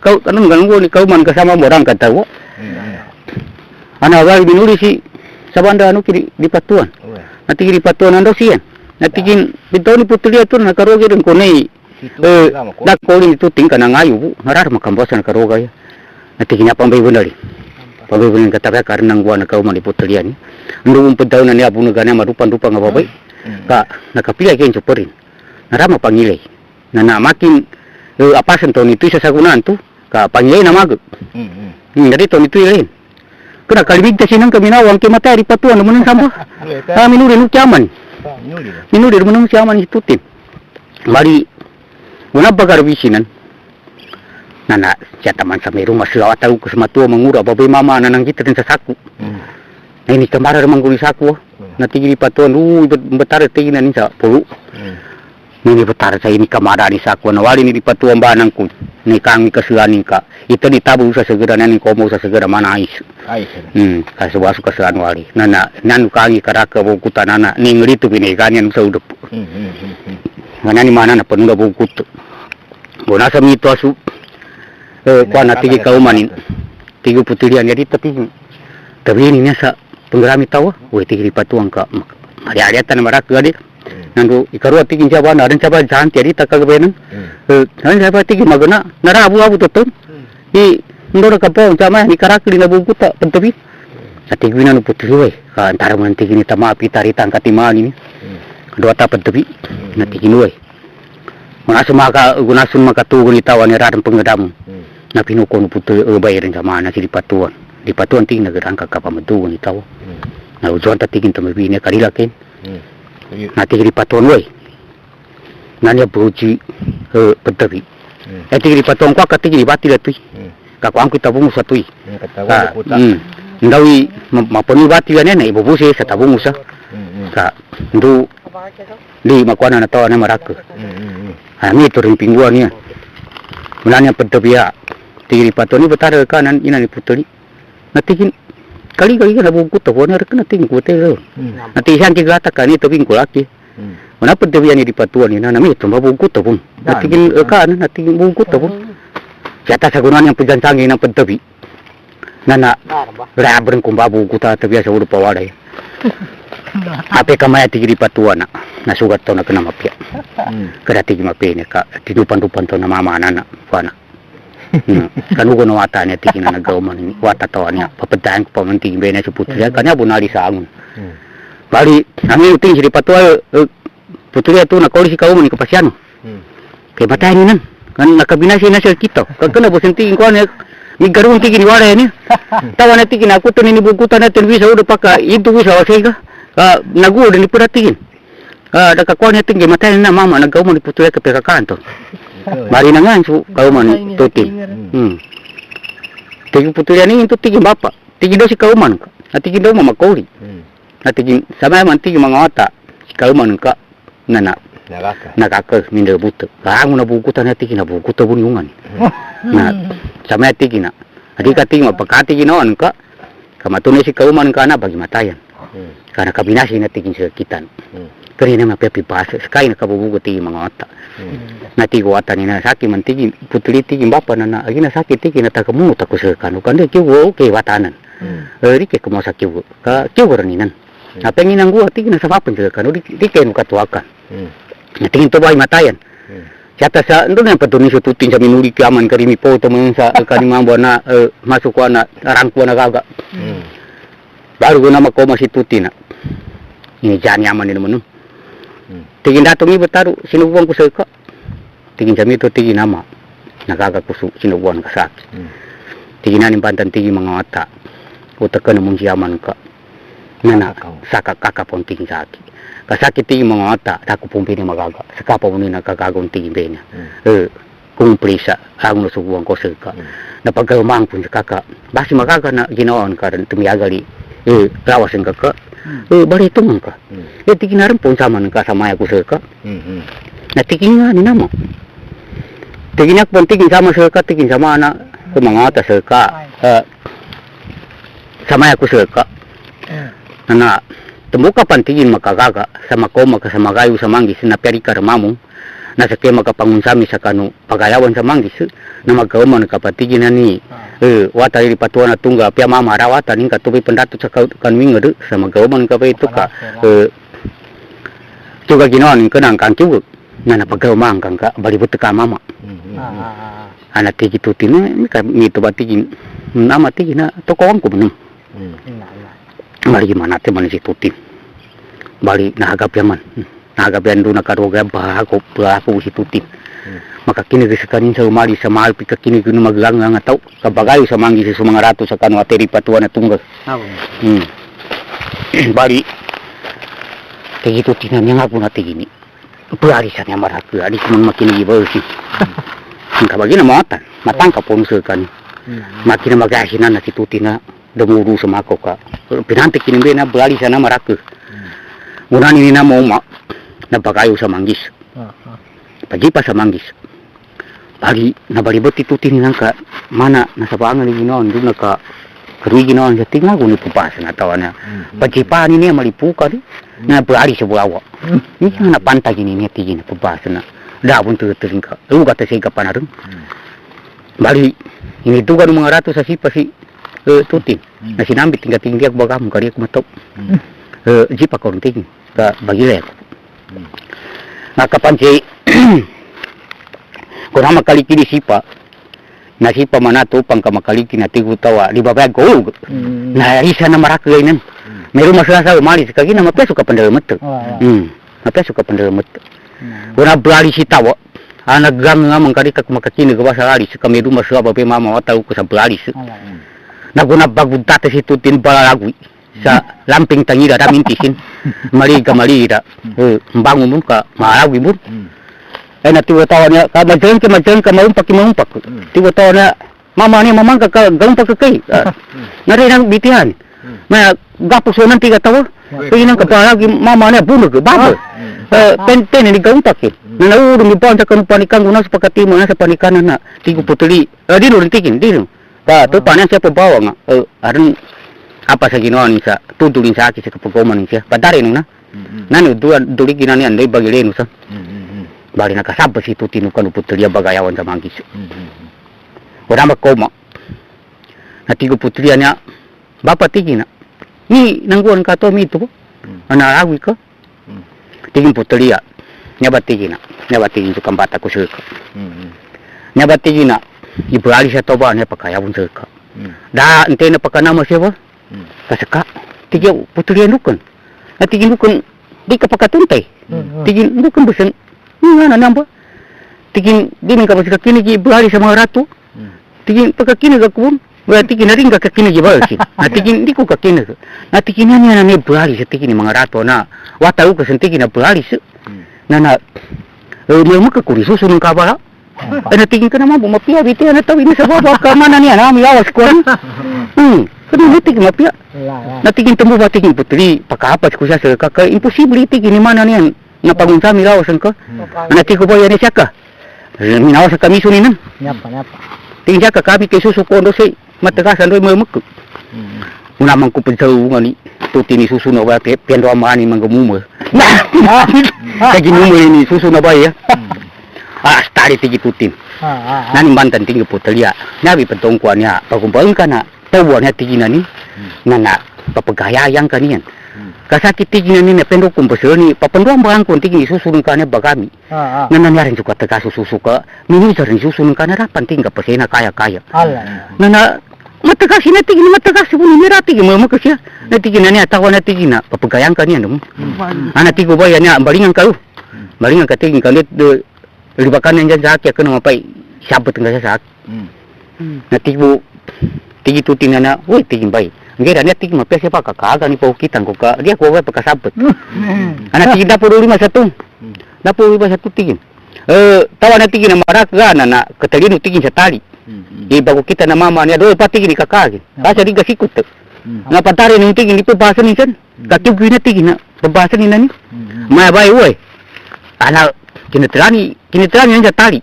Speaker 1: kau anong ganggo ni kauman kasama mo orang katawo ana wal binuli si sabanda anu kiri di patuan nanti di patuan ando sian natigin bitaw ni putuli ato nakaroge rin ko nay nakolin ito tingka na ngayo bu narar makambosa nakaroga ya natigin niya pambaybunan katabi karena nang buwan nakaw maniputuli yan ando umpad daw na niya bunaga na marupan-rupan nga babay ka nakapilay kayo suparin narama pangilay na namakin apasan to nito sa sagunan to ka pangilay na mag narito nito ilayin kena kalibigta sinang kami nawang kimatay di patuan naman ng samba minuri nung kiaman minuri naman ng kiaman itutin bali muna bagarbisinan nana siya taman sa may rumah sila ataw ko sa matua mangura babay mama na nang kita din sa saku na ini kamara ramang guli saku natigil patuan betar tingin na ni sa pulu nini betar sa ini kamara ni saku nawali ni di patuan banang ko ni kang kasulanin ka ito di tabu sa segera nani komo sa segera mana ais kasuwasu kasulan wali nana nanu kangi karaka bukutan nana ni ngeritu binikanyan sa udap nani mana na penunda bukut bona sa mito asu kwa na tigi kaumanin tigi putilian jadi tapi ini sa penggerami tawa we tigi patuang ka ari-ariatan marak gadi nandu ikaru tigi jaba na dan jaba jan tiadi takagabenan nan jaba tigi magana narabu-abu toton i ndora kapong jama ni karakli na bukuta pentebi tigi nanu putili we ka antara man tigi ni tama pitari tangkatiman ini dua ta pentebi na tigi we Manasun makatugon itawan ni radang pengedam na pinukon puto bayaran sa mana si di patuan ting nagarang kakapamatugon itaw na ujuan tatigin tamabini karilakin na tigi di patuan way nanya buji pagtabi tigi di patuan kwa katigi di bati latoy kakuang kita bungo sa tuy ndawi maponi bati yan na ibubusi sa tabungo sa ka ndu di makwana na tawa na maraka Ami itu ring pingguan ya. Mulanya pedobia. Tigi pato ni betar kanan ina ni puteri. Natigin kali-kali kan abu kuto wana rekna ting kute. Nati siang tiga tak kan itu pinggu laki. Kenapa dia yang di patuan ini? Namanya cuma bungkut tu pun. Natingin kan, natingin bungkut tu pun. Jata sagunan yang pejan sangi yang pentabi. Nana, rabreng kumbabu kuta tapi biasa udah pawadai. Apa kamaya tinggi di patuan na sugat tu nak kena mapia. Kada tinggi mapia ni ka tidupan-dupan tu na mama anak pana. Kan ugo na wata niya tinggi na nagawa ni wata tawa niya. Papadaan ko pa man tinggi bena sa putri. Kanya bunali sa angon. Bali, ang yung tinggi di patuan putri tu na kauli si kauman ni kapasyan. Kaya matayin ni nan. Kan nakabinasi na siya kita. Kagkana po sintingin ko niya. May garong tinggi ni wala niya. Tawa na tinggi na ako ito ninibugutan natin visa udah paka itu visa wasay ka. Naguo din ipura tingin. Nakakuha niya tinggi matayin na mama. Nagkauman ni putri ka pekakanto. Mari na nga so kauman tutin. Tinggi putri ni itu tinggi bapak. Tinggi daw si kauman ka. Tinggi daw mamakauli. Tinggi sama man tinggi mga wata. Si kauman ka. Nana. Nakaka minda buta. Kaango na bukutan na tinggi na bukutan bunyungan. Na sama tinggi na. Adika tinggi mapakati ginawan ka. Kamatunay si kauman ka na bagi matayan. Karena kabinasi na tinggi sa kitan. Kaya naman pipipasa. Sekali na kabubugo tinggi mga wata. Nati ko wata ni na saki man tinggi putuli tinggi bapa na agi na saki tinggi na takamungot ako sa kanu. Kanda kiwo okay watanan. Rike kamo sa kiwo. Kiwo raninan. Napengin ang gua tinggi na sa papan sa kanu. Rike no katuakan. Tingin to bahay matayan. Siyata sa doon na patunin sa tutin sa minuli kiaman karimi po ito mga sa kanimambo na masuk ko na rangko na gaga. Baru ko na makoma si tutin na. Ini dyan yaman din naman nun. Tingin datong iba taro, sinubuan ko sa ka. Tingin sa mito, tingin nama. Nagaga ko sinubuan ka sa akin. Tingin na nimpantan tingin mga mata. Utak ka naman siyaman ka. Nana, saka kakapon tingin sa akin. Kasakit tingin mga mata, tako pumpi ni magaga. Saka pa muna nakagagawang tingin ba niya. Kung prisa, ang nasubuan ko sa ka. Napagkalumang po sa kaka. Basi magaga na ginawaan ka rin, tumiyagali. Rawasin ka ka. Bari ito man ka. Tingin na rin po sama ng kasamaya ko sa ka. Natigin nga ni naman. Tingin ako tingin sama sa ka, tingin sama na mga mata sa ka. Samaya ko sa ka. Na tumuka pantigin makagaga sa makoma ka sa magayo sa manggis na peri karamamong nasa kaya makapangunsami sa kanu pagayawan sa manggis na magkauman kapatigin na ni wata iri patuan na tungga pia mama rawatan ning katubi pendato sa kanuing adu sa magkauman ka pa ito ka juga ginawan ning kenang kang kiwag na napagkauman kang ka balibot ka mama anak tigi tutin na mito batigin nama tigin na tokawang ko manong Bali gimana teman si tutin. Bali nahagap yaman. Nahagap yan doon nakaroga bahago si tutin. Maka kinig sa kanin sa umali sa mahal pika kinig na maglangang nga tao. Kabagayo sa manggi sa mga rato sa kanu ateri patuan na tunggal. Bali tegi tutin na nga po natigini. Pularisan niya maraki. Alis mong makinig iba si. Kabagi na mawatan. Matangka po sa kanin. Makina magasinan na si tutin na demuru sama ko ka pinantik kinimbe na bulali sana maraku ngunan ini na mo na pagayo sa manggis pagi pa sa manggis pagi na balibot itu tininang ka mana nasa pangan ni ginaon doon naka karuy ginaon sa tingnan ko ni pupas na tawa na pagi pa ni niya malipuka ni na bulali sa bulawa ni na pantag ini niya tigin na pupas na daabon tuturing ka ugat sa siga panarong bali ini duga ng mga rato sa sipa si tutin na sinambit tinggi ako bagam kari ako matop jipa ko tinggi ka bagilay ako nakapansi kung na makaliki ni sipa na sipa manato pang ka makaliki na tigo tawa di babay ko na isa na marakagay nan meron masasabi umalis kagi na mapeso ka pandalamat mapeso ka pandalamat kung na blali si tawa naggang nga mangkarita kung makakinig ba sa alis kami rumaswa babi mama wataw ko sa blalis nagunabagod tata si tutin balagwi sa lamping tangira ramintisin malira mbango mo ka malagwi mo natiwatawa niya ka madyan ka maumpak tiwatawa na mama niya mamang ka galumpak ka kay narinang bitihan may gapos so nanti ka tawa kaya nang kapalagi mama niya bunog babo pen ni galumpak nanaurong ipan sa kanupanikan guna sa pagkatimo na sa panikanan na tigo putuli dino rintikin dino tu panen siya pabawa nga aron apa sa ginawa ni sa tudulin sa akin sa kapagkuman niya padari nung na Nanu duli kinani andai bagi lenu sa. Bali nakasabas itu tinukan putria bagayawan sa manggis. Orang makoma. Natigo putrianya bapak tigina. Ni nangguan kato mi itu. Ana awi ka. Tigin putria. Nyabat tigina. Nyabat tigin suka bata ko suka. Nyabat tigina. Ibu ali sa toba ne pakayawan suka. Da ente na pakanama siya. Kasaka. Tiga putria nukan. Tigin nukan di kapakatuntay. Tigin nukan busan. Nga namba. Tigin din ka basika kini ibu ali sa mga ratu. Tigin pagkakini ka kun. Berarti kina ring kakakini gibalsi. Natigin di ko kakini. Natigin niya na buhali sa tigin mga rato na wataw ka sentigin na buhali sa. Na may makakuri susunong kabala. Natigin ka naman bumapia biti na tawin sa baba ka mana niya na miyawas ko. Kano natigin mapia. Natigin temu batigin putri pakahapas ko siya sa kaka imposible tigin ni mana niyan na pagunsa miyawasan ka. Natigo ba yan siya ka. Minawas sa kami suninan.
Speaker 3: Nyapa.
Speaker 1: Tinggal ka kami kay susuko ndo say matagasan doy mo muk. Una man ko pagsaw ni tuti ni susu na ba pian ro mani mangamuma. Kagi numo ni susu na ba ya. Stari tigi tutin. Nani bantan tinggi putalia. Nabi petong kuanya pagumbang kana tawon hati ginani. Nana papagaya yang kanian. Kasakit tigi nani na pendok kumpasel ni papandong bangkon tigi susu kana bagami. Nana nyarin suka tegas susu ka mini jarin susu kana rapan tingga pasena kaya. Nana matagas na tigi matagas pun ni rati mo makasya. Na tigi nani atawa na tigi na papagayang kanian mo. Ana tigo ba yan balingan kalu. Balingan ka tigi kanit libakan yang jajak ya kena mapai sabat enggak sasak. Na tigo tigi tutin na oi tigi bai. Ngira niya tigi mapai siapa kakak ni pau kita ko ka dia ko ba pakasabat. Ana tigi dapur 51. Dapur 51 tigi. Tawa na tigi na marak gana na katalino tigi sa tali. Bago kita na mama niya do pati ni kakak. Basa di gasikut. Na patare ni tigi ni pabasa ni san. Katugi na tigi na pabasa ni nani. May bai oi. Ana kinitrani yang sa tali.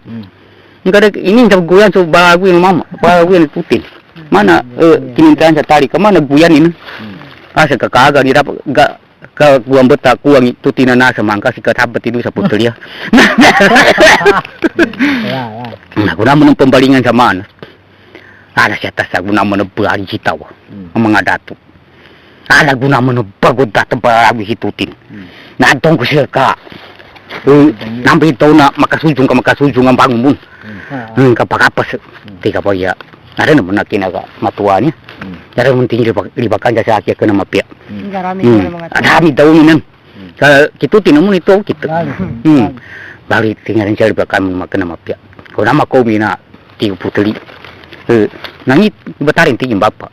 Speaker 1: Ngada ini sa guyan so baguin mama, baguin putin. Mana kinitrani sa tali kamana guyan ini. Asa kakaga ni dapat ka guang beta kuang itu tinana sa mangka si katabat itu sa putria. Nah, guna menung pembalingan sa mana. Ana siya tasa guna menung bari sitaw. Ang mga datu. Ana guna menung bagod datu bari hitutin. Na adong ko siya ka. Nampi tahu nak makasujung ang bangun kapakas tiga poya ada naman nakinaga matuanya ada munting libakan jasa akia kena mapia ada daw ninan kita tinamun itu kita bali tinggalin siya libakan makena mapia kau nama kau mina tiga putri nangit batarin tingin bapa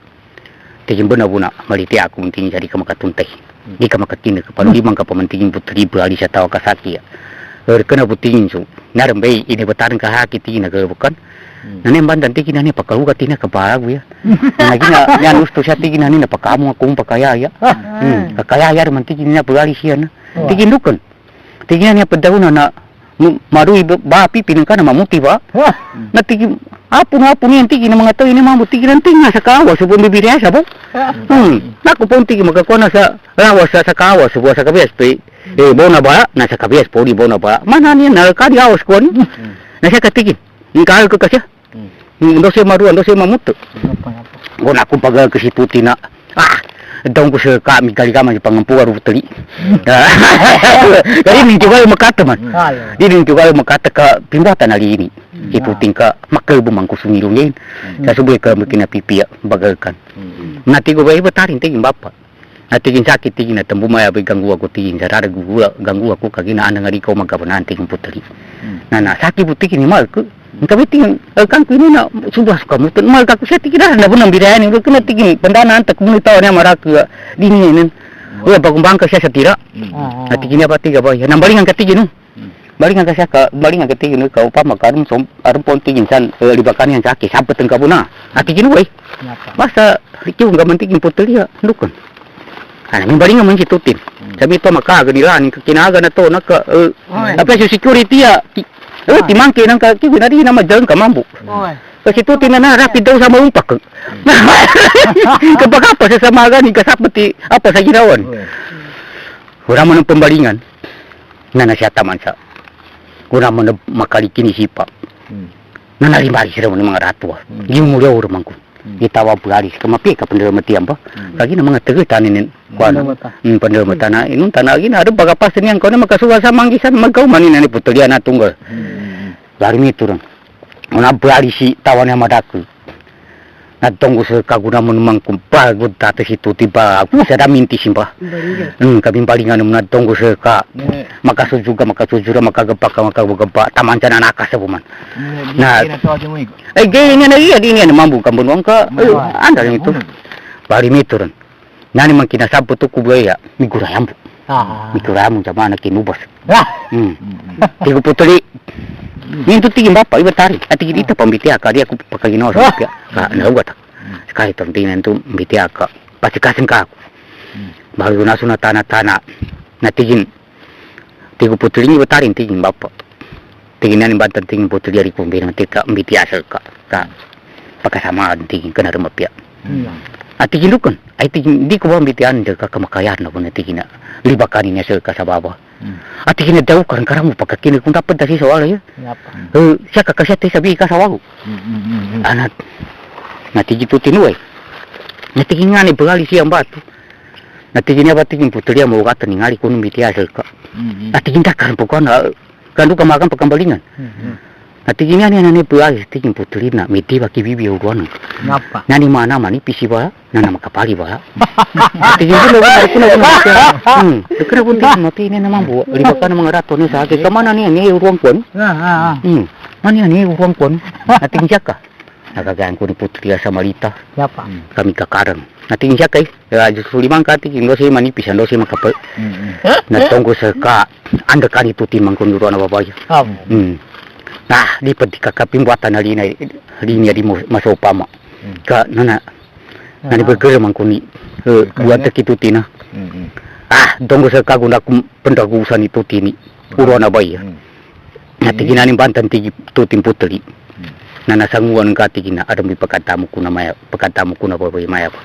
Speaker 1: tingin buna maliti aku munting jadi kamakatuntay di kamakatin kapalo limang kapamantingin putri bali sa tawa kasaki ya kena putingin so narambe ini bataran kahaki tingin nagabukan nanem bandan tingin nani pakaluga tina kabagu ya lagi na yan gusto siya tingin nani napakamu akong pakayaya kakayaya man tingin niya bali siya na tingin dukan tingin niya padauna na marui ba pipi ka na mamuti ba na tingin hapon yan tingin na mga tao ini mamuti tingin tingin sa kawa subong bibirya sa bo naku pun tingin magkakuha na sa rawas sa kawa subuha sa kabias pe bona ba nasa kabias po di bona ba mana niya nakakadi awas ko ni nasa katigin ingkahal ko kasi ando siya maruan ando siya mamuto kung ako pag kasituti na daw ko sa kami kaligaman sa pangampuar utali kaya rin juga yung makata man rin juga yung makata ka pimbatan na lini ituting ka makalbo man ko sumilong yan kasubuhay ka makinapipiya bagalkan natigo ba iba tarin tingin bapa natigin sakit tingin at bumaya bay ganggu ako tingin sa rara ganggu ako kaginaan nga ikaw magkabanan tingin putali na nasaki butigin ni mal ko kami tingin kan kini na sudah suka mutan mal ka siya tingin na bunang birayan ko na tingin pandanaan tak munitaw niya marak dinin uy bagumbang ka siya sa tira natigin niya ba tiga ba yan balingan ka tigin balingan ka siya ka balingan ka tigin ka upa magkaroon so aron po tingin san libakan yan sa aki sabat ang kabuna natigin uy basta ikaw nga mantigin putali lukan may balingan man situtin sabi ito makaganila kinaga na to naka apa yung security timangki nang kaki na di na majalan ka mambu kasi tutin na rapid daw sa maumpak kapag apa sa samagan kasapati apa sa ginawan Orang mana pembalingan. Nana siapa mansa. Orang mana makali kini sipa. Nana limari sira mana mga ratua. Yung mulia orang mangku. Itawa buharis kamapi ka pendera mati amba. Lagi na mga tanin kuan. Pendera matana inun tanah lagi na ada baga pasen yang kau na makasuwa sa manggisan magkau manin ni putulia na tunggal. Lari mi turun. Ona buharis si tawannya madaku. Natonggo sa kaguna mo namang kumpal gud tata si tuti ba aku sada minti simba kami balingan mo natonggo sa ka makasujura makagapak tamancan anaka sa buman na ay gay nga na iya di nga mambu kambunwang ka anda rin ito bari mituran nani man kinasabot to kubaya migurayam migurayam jamana kinubas tigo putuli mintu tingin bapak iba tari ati kita pambiti aka dia aku pakaginawa sa pia ka naugat kahit ang tingnan to mbiti aka pasikasin ka ako bago na suna tana na tigin tigo putuling iba tari tingin bapak tingin na bantan tingin putuli ari kung binang tika mbiti asal ka pagkasama tingin ka na rumapia at tigin lukon ay tigin di ko ba mbitian ka kamakayar na po na tigin na libakanin niya sa baba at tigin na daw karang mo pagkakinig kung dapat dasi sa wala yun siya kakasyate sabi ka sa wago anak natigin to tinuay natigin nga ni bagali siyang bato natigin niya ba tigin putulia mo kata ni ngali kuno mbiti asal ka at tigin da karang po ka na kandu kamakan pagkambalingan natigin niya ni bagali tigin putulia na miti ba kibibi uguan nani mana mani pisi ba nana makapali ba tigin dulu kuna dekera pun tigin mati ini namang bu libakan mga rato ni sa akin kamana niya ni uruang pon mani ni uruang pon natigin siya ka nagagaan ko ni Putria sa Marita kami kakarang natigin siya kay justru limang katigin dosi manipis ang dosi makapal natonggo sa ka anda ka ni tutin mang kunduruan na babaya nah di pati kakapimbuatan na linya di masopama ka nana nani bergerak mang kuni buat tekitutin tonggo sa kaguna pendagusan itu tini uruan na baya natigin nanin bantan tigi tutin Putri na nasanguan ka tigin na adam ipagkatamu ko na babay maya pa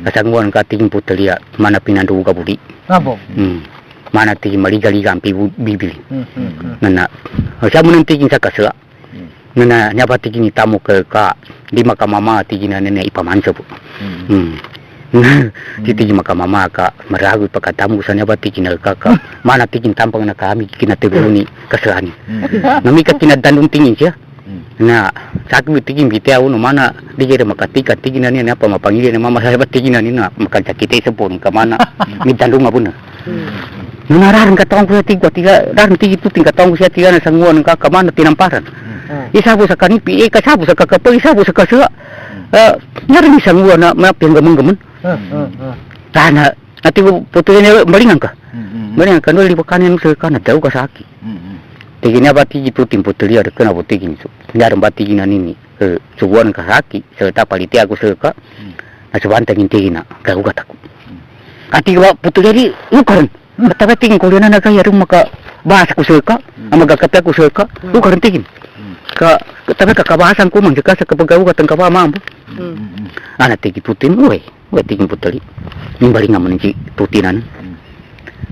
Speaker 1: nasanguan ka tigin Putria mana pinandu ka budi mana tigin maliga-liga ang bibili na siya mo nang tigin sa kasla na nyapa tigin itamu ka di makamama tigin na nina ipamansa po tigin makamama ka marago ipagkatamu sa nyapa tigin na ka mana tigin tampang na kami kinatiburo ni kaslani namikat kinadandong tingin siya na sakit tigin bitia uno mana digere makatika tigin na apa mapangili na mama sahabat tigin na nina makakita isa po ka mana midandong mabuna nunararan katawang ko sa tiga raran tigit tu tingkatawang ko siya tiga na sanguan ka kamana tinamparan isabo sa kanipi kasabo sa kakapag isabo sa kasya narinig sanguan na mapiang gamang-gaman na ati putuloy na balingan ka no libakanin sa ka na daw ka sa aki tigin niya ba tigit tu timputuli ada kena butigin so nyaram ba tigin na nini suguan ka sa aki sa tapaliti ako sa ka na sabantangin tigin na gagugat ako ati ba putuloy di lukaran Kataga tingin ko na nagkaya rin makabahasa ko sa ka, ang magkakapya ko sa ka, luka rin tingin. Kataga kakabahasan ko man, sa kapag-awag at ang kapamam po. Tigin putin mo tigin putali. Yung balingan mo si tutinan.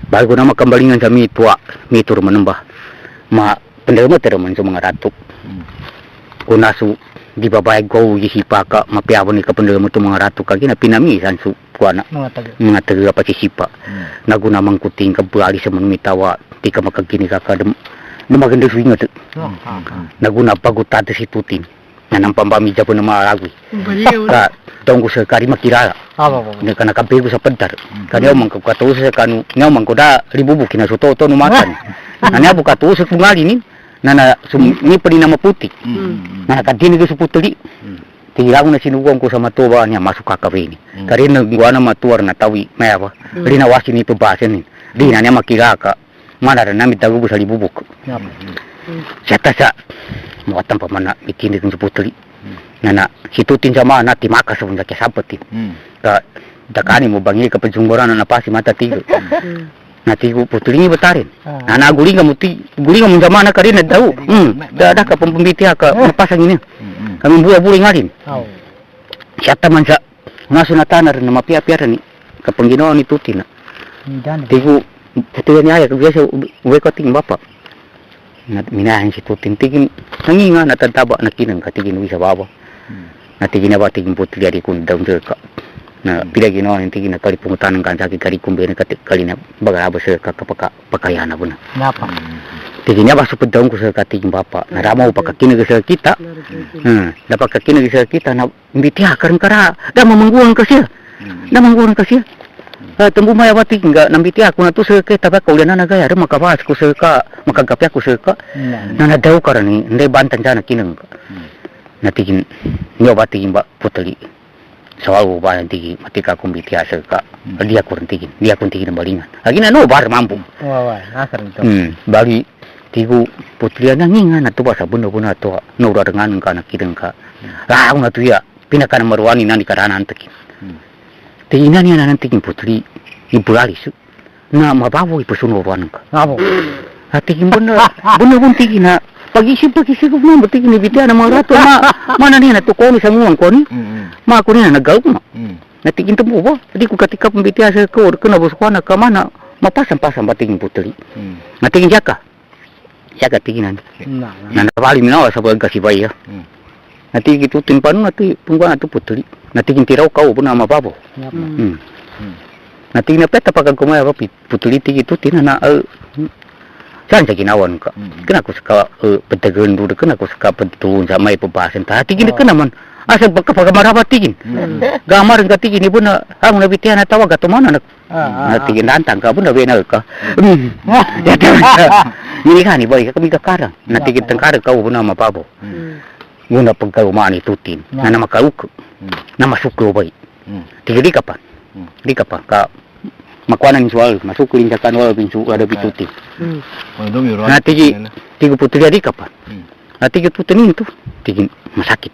Speaker 1: Bago na makambalingan sa mitur manamba. Pandala mo tira man sa mga ratok. Kung naso, di babayag ko, isipa ka, mapiyawan ni kapandala mo itong mga ratok kagi na pinamisan so kuana mga taga pasisipa naguna mang kuting kabali sa manumitawa di ka makagkini ka na maganda swingat naguna pagutata si tutin na nang pambamidya po ng mga lagwi ka tonggo sa kari makirala na ka nakapego sa padtar kanyaw mang kakatuos sa kanu ngaw mang kuda ribubu kinasuto numatan nanyabu katuos sa pungalinin na sumipa din na maputi na nakadinig sa putuli tigila ko na sinubuan ko sa matuwa niya masuk kakawin kari nagwa na matuwar na tawi maya pa rinawasin ito basin di na niya makila ka manara na mitagubo sa libubuk siya sa muwatan pa man na ikinig sa putuli na situtin sa mga natimakas sa mga kasapatin ka dakani mo bangi kapag sungguran na napasi mata tigo natigo putuli niya batarin na naguling ka mo sa mga karin na daw dada ka pampambiti ka napasang niya kami buya-buya nga rin. Siya taman sa nasunatana rin na mapiya-piya rin kapag ginawa ni Tuti na. Tigo putri ni ayah biasa uwe ko tingin bapak. Minahin si tutin tingin nanginga na tantaba na kinang katigin uwi sa baba. Na tingin na ba tingin putri ari kun daun ka. Na pila ginawa ng tingin na kali pungutan ng kansaki kali kumbe na kali na bagaraba sa kapaka pakayana po na.
Speaker 3: Napa?
Speaker 1: Tingin niya ba supod daun ko sa katigin bapak. Naramaw pa kakinag sa kita. Dapat kakinag sa kita na imbitiha karang kara. Da mamangguan ka siya. Namangguan ka siya. Tumbu maya wati nga nambiti ako na to sa kay tabak ko na nagaya rin makabas ko sa ka makagapya ko sa ka na nadaw ka rin hindi bantan dyan na kinang natigin niyo ba tigin ba putali sa wawo ba tigin matika kong bitya sa ka di ako rin tigin ng balingan lagi na no bar mampu
Speaker 3: Nasa rin to.
Speaker 1: bagi tigo putli na nginga na to ba sa buno na to no rarangan ka nakirang ka ako na to ya pinaka na maruani na ni karanan takin tingnan niya na nantigin putri ibularis na mabawo ipasunurwan ka.
Speaker 3: Napa?
Speaker 1: At tingin mo na tigin na pag-isip mo tigin na bitya na mga rato mana niya na tukoni sa nguwang ko ni mga ko niya naggaw mo. Natigin to mo ba? Hindi ko katika pambitya sa ko or kunabuskuan na ka mana mapasang-pasang batigin putri. Natigin siya ka tiginan. Na napali minawa sa pagkasibay ya. Natigin tutin pa nung pungkuan na to putri. Natigin tiraw ka o na mababaw. Natigin na peta pagka kumaya pa putuliti gitu tina na saan sa ginawan ka. Kena ko sa pagdagan doon kena ko sa pagtuon sa may pabasan ta. Tigin ka naman. Asa baka pagkamarapat tigin. Gamar nga tigin ibo na ang nabitihan na tawag at umana natigin na antang ka po na binag ka. Nilihan iba kami kakarang. Natigin tangkarang ka o na mababaw. Muna pagkaumani tutin na namakauk na masuklo bay tigili ka pa ka makwanan sual masukulin sa kanwal binsu ada bituti na tigo putri di ka pa na tigo putri itu tigin masakit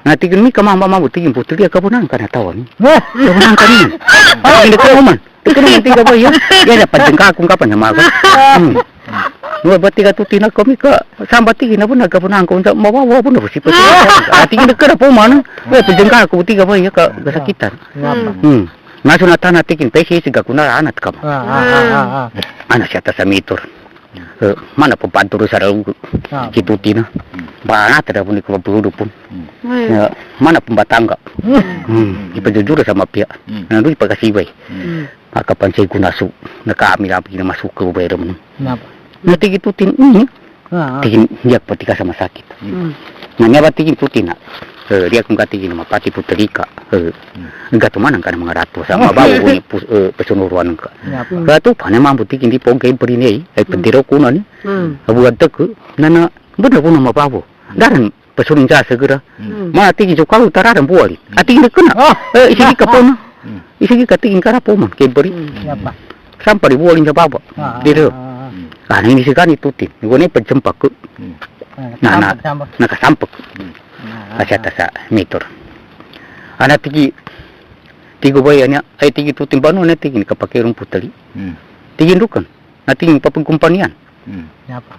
Speaker 1: na tigin mi kamama mamu tigin putri ka po nang kanatawan kapunang kanin hindi ko man tiga ba yan dapat jengka akong kapan sa maga Nua bati ka tutina kami ka sambati na po nagkapunang ko mawawa po na po si pati ating nagkara po man pajengka ako tiga ba ya ka gasakitan naso natana tikin pesi siga kuna anat kam ana siya ta sa mitor mana po panturo sa raw kitutina ba natra po ni ko puro po mana po batangga ipajujura sa mapya nandoy pagkasibay makapansay ko naso nakaami-ami na masuk ko bayram natigin tutin tigin diak pati ka sa masakit nanya batigin tutin na dia kung katigin na mapati putri ka gatumanan ka ng mga rato sa mabawo ko ni pasunuruan ka rato pa naman butigin di po kay perinay ay pandiro ko na ni abuad ko na benar ko na mabawo daran pasunin sa segera matigin so kalau tararan buwali atigin ko na isigi ka po na isigi katigin ka na po man kay peri sampai dibualin sa baba dito ini sih kan itu tim, gue nih pejempak ke, nakasampak, asyata sa mitor. Anak tigo bayanya, tigi itu tim banu nanti tigin kapake rung putali, tigin dukan, nanti papagkumpanian,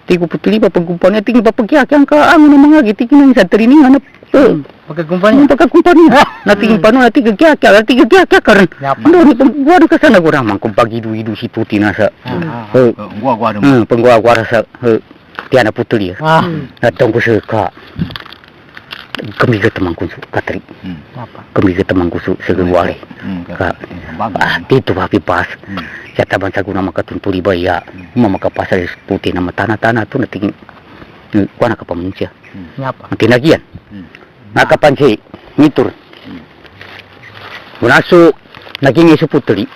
Speaker 1: tigo putali papagkumpanian, tigin papagyakyang ka, ang mga gitigin ng sa training anak. Pagkakumpanya natigin pano natigin kya karon ano ni pangguwado ka sana guramang kung pagidu-idu si tuti na sa pangguwado sa tiana putuli natong ko sa ka kamigat man ko sa katri kamigat man ko sa gawari ka dito papi pas sa taban sa guna makatuntuli ba ya mamakapasa sa tuti na matana-tana to natigin kuha na ka pamunsya tinagian nakapansi mitur gunaso naging isu putri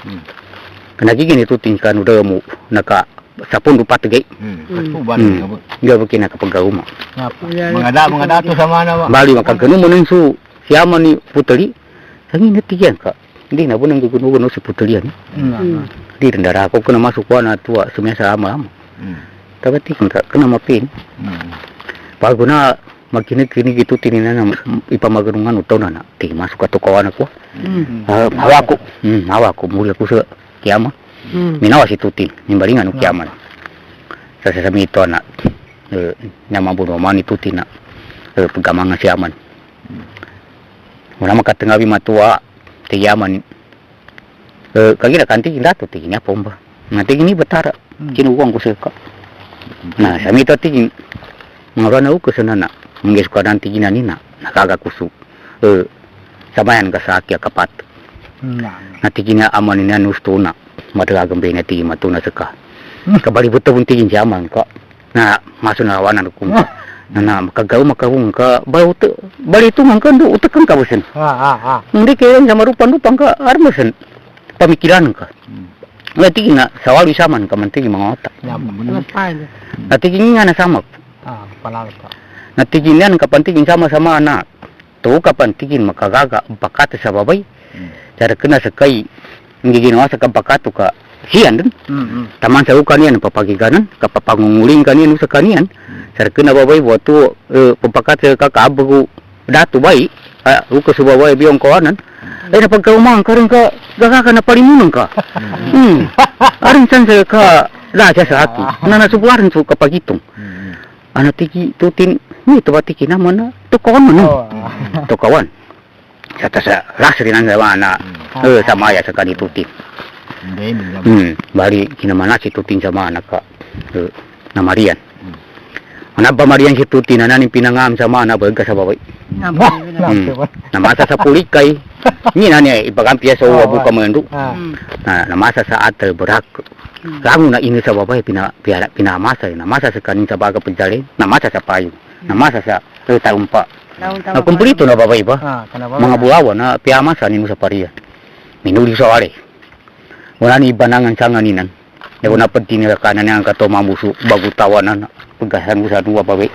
Speaker 1: naging itu tingkan udah mu naka sapun dupat gay enggak bikin nakapagauma
Speaker 2: mangada to sa mana
Speaker 1: bali makagano mo nang su siama ni putri sangin natiyan ka hindi na bunang guguno si putri yan di rendara ako kuna masuk ko na tua sumesa ama tapi kena mapin paguna magkinig-kinig itu tinina na ipamaganungan utaw na tingin masuk ka to kawan ako hawa ko muli ko sa kiyama minawa si tutin nimbalingan o kiyaman sa sasami ito na namabuno man ni tutin na pagkamangan siyaman wala makatangabi matua tiyaman kagina kanti dato tingin niya pomba Nanti ini betara. Kinuwang ko seka. Nah, sami to tingin. Ngaro ko sana na. Mengges ko nanti ginanina. Nakagakusu. Samayan ka sa akya kapat. Nanti gina amanin na nustuna. Madagagambay na tingin matuna seka. Kabali buto pun tingin jaman ka. Na masuk na rawanan ko. Na makagawang ka. Bali itu mangka do utakang ka bosan. Hindi kayo sama rupan-rupan ka armasan. Pamikiran ka. Nanti na sawali saman ka mantingin mga otak. Nanti nga na samak. Nanti nga kapantingin sama-sama anak. Tuh kapantingin makagaga bakat sa babay. Cara kena sekay ngiginawa sa kabakatu ka hiyan din. Taman sa ukanian papagiganan kapapangunguling kanian sa kanian. Cara kena babay waktu papakat sa kakabagu datu bay. Uka sa babay biyong kawanan. Na pagkaumang karon ka gagaka na palimunan ka. Aron san sa ka raja sa hati. Nanasubuaran sa kapagitong. Ana tiki tutin ni to batiki naman na tukawan mo. Tukawan. Sa rasrinan sa na samaya sa kanitutin. Bali kinamana si tutin sama anak ka na Marian. Anak ba Marian si tutin na nanin pinangam sama anak baga sa babay. Namasa sa pulikay. Ni nani ibagampiya sa uwa buka mendu. Namasa sa atel berak. Rangu na ini sa babay pinamasa. Namasa sa kanin sa baga penjali. Namasa sa payo. Namasa sa taumpa. Na kumplito na babay ba? Mga bulawa na piyamasa nino sa pariya. Minuli sa wale. Wala ni ibanangan sa nganinan. Dako na pagtinira kanan nga kato mamusu bago tawanan. Pagkasan mo sa duwa babay.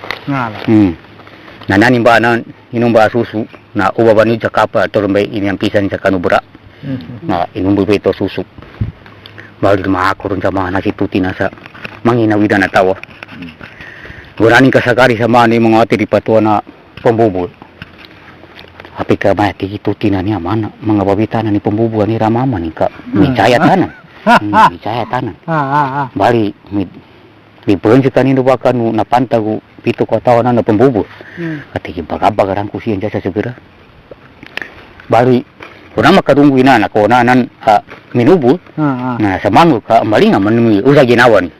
Speaker 1: Nananin ba na inong ba susu na uwabanid sa kapa turumbay inyang pisan sa kanubura. Na inumbay ito susu. Bali makakuron sa mga nasituti na sa manginawidan na tawa. Guraning kasagari sa mga mga atiripatuwa na pembubul. Api ka maya tituti na niya mana mga babitanan ni pembubul ni ramaman ni ka micaya tanan. Micaya tanan. Bali Dibulan si kanino ba kanu napantagu pito ko tawanan na pembubul. Katiki bagabagaran ko siya sa segera. Bali kuna makadunggu na ko nanan minubul. Na sa mangu ka malinga manumi usa ginawa ni.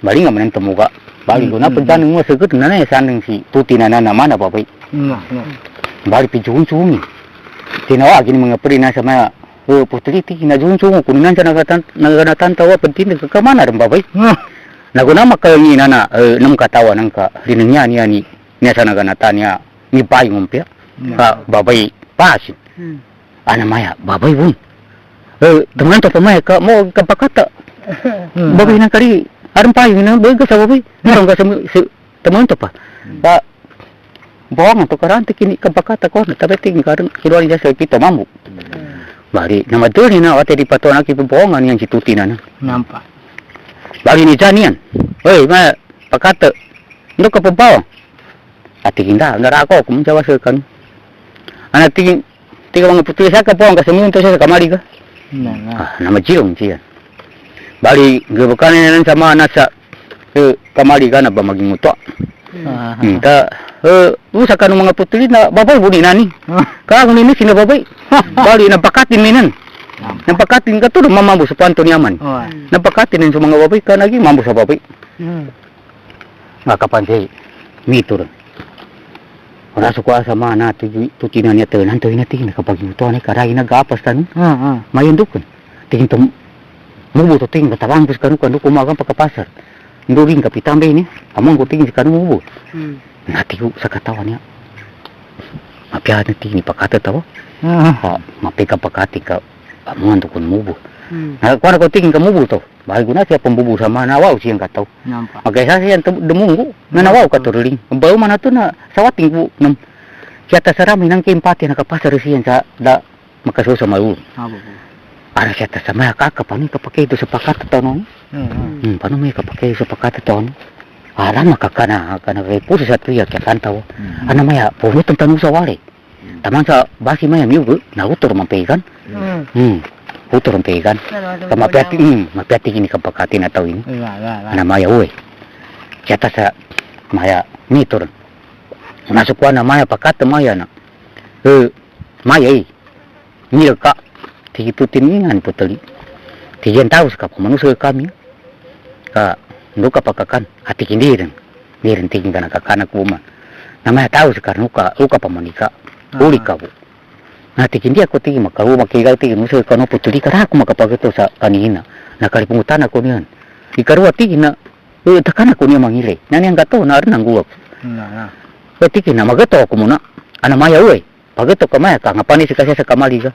Speaker 1: Malinga manen temuga. Bali kuna pentanung mo segut na na saneng si tuti na mana babay. Bali pijung-jungi. Tinawa gini mga perina sa mga putri ti na junjung kunan sa naganatan tawa penting ke mana rin babay. Naguna makalingi na nam katawa nang ka rinnya niya ni sa naganatan niya ni bay ngumpya. Ka babay pasin. Ana maya babay bun. Teman to pamay ka mo kapakata. Babay nang kari aram payo na baga sa babay. Nang ka sa teman to pa. Ba bawang to karan kini kapakata ko na tabeting karon kilori sa pito mamu. Bari na maduri na ate di pato na kibawang yan si tuti na.
Speaker 3: Nampak.
Speaker 1: Bagi ni janian. Oi, ma pakata. Ndo ka pabawang. Ati kinda, ndara ako kung jawa sa kan. Ana tingin tiga mga putri sa ka po ang kasamun to sa kamari ka. Na majirong siya. Bali gabukan na sama nasa kamari ka na ba maging muto. Ta usa ka ng mga putri na babay buni nani. Ka ni sina babay. Bali napakatin minan. Napakatin ka to mamambo sa panto niyaman. Napakatin din sa mga babay ka naging mambo sa babay. Nga kapansay mito rin. Wala sa kuha sa mga natin tutinan niya tayo nantoy natin kapag ito na karay nag-aapas tanong. Mayundok kan. Tingin to mubo to tingin katabang bus kanu kanu kumagang pagkapasar. Nduring kapitambay niya. Amang ko tingin si kanu mubo. Natigo sa katawan niya. Mapiyahan na tingin ipakata tawa. Mapika pakati ka. Amungan to kun mubo. Kuha na ko tingin ka mubo to. Bahal ko na siya pambubo sa mga nawaw siyang kataw. Magkaysa siya dumunggo. Nanawaw ka to riling. Bawa man na to na sawating po. Siya tasarami ng kimpati nakapasar siya sa da makasusa mayul. Para siya tasamaya kakapani kapakay do sa pakatataw no. Paano may kapakay sa pakatataw no? Alam makakana kay puso sa tuya kaya kantaw. Ano maya punot ang tanong sa wali. Taman sa basi maya miugo na utor mampaigan. Utor mampaigan. Mapiati kini kapakati na tawin. Ano maya uwe. Siya sa maya mitor. Masukwa na maya pakata maya na. Maya nilka. Tiki tutin ingan putali. Tiyan tahu sekapa manusia kami. Ka nuka pakakan hati kindirin. Dirin tingin kana kakana kuman. Namanya tahu sekarang uka pamanika. Uli kabu. Nah tikin dia aku tinggi maka rumah kira tinggi musuh kano putuli kara aku maka pagato sa kanina. Na kali pengutan aku nian. Ikarua tinggi na takana aku nian mangile. Nani ang gato na arin ang guwak. Tinggi na magato ako muna. Ana maya uwe. Pagato ka maya ka ngapani si kasi sa kamali ka.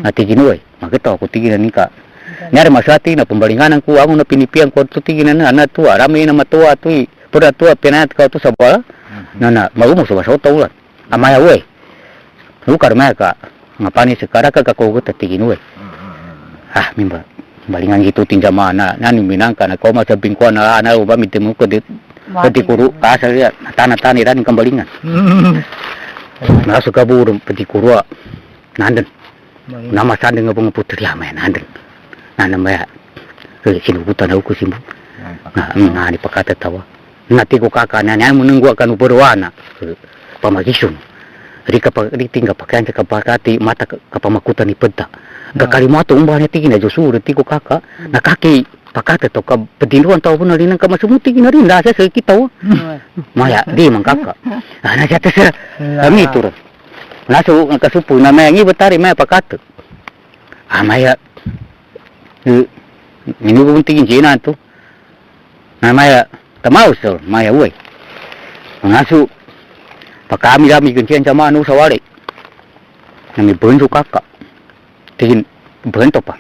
Speaker 1: Na tinggi uwe. Magato ako tinggi na nika. Nyari masati na pembalinganan ku ako na pinipian ko tu tinggi na na tua rami na matua tu pada tua penat kau tu sabala. Nana mau mo sa ulan. Amaya uwe. Luka rumah ka ngapani sekarang ka kau tinggi uwe. Ah mimba. Balingan gitu tinja mana nani minangka na kau masa bingkuan na ana uba mitemu ko di kuru asal ya tanah-tanah dan kembalingan. Masuk kabur peti kuru nanden. Nama sandeng ngabung putri ama nanden. Nana maya sinu hutan aku simbu. Nah ni pakata tawa. Nanti ko kakak nani menunggu akan berwarna pamagisun. Rika tinggal pakaian kapakati mata kapamakutan ni peda. Kakalimato umbahnya tinggi na Joshua tiko kakak. Na kaki pakata to ka pedinduan tau pun rinang ka masumuti ginari nda sa kita wa. Maya di mang kakak. Ana jata sa kami tur. Nasu kasupu na maya ngi betari maya pakata. Maya ini pun tinggi jina tu. Na maya tamau so maya uai. Nasu pakami rami kencian sama anu sawale. Nami bensu kakak. Tingin bentuk pa.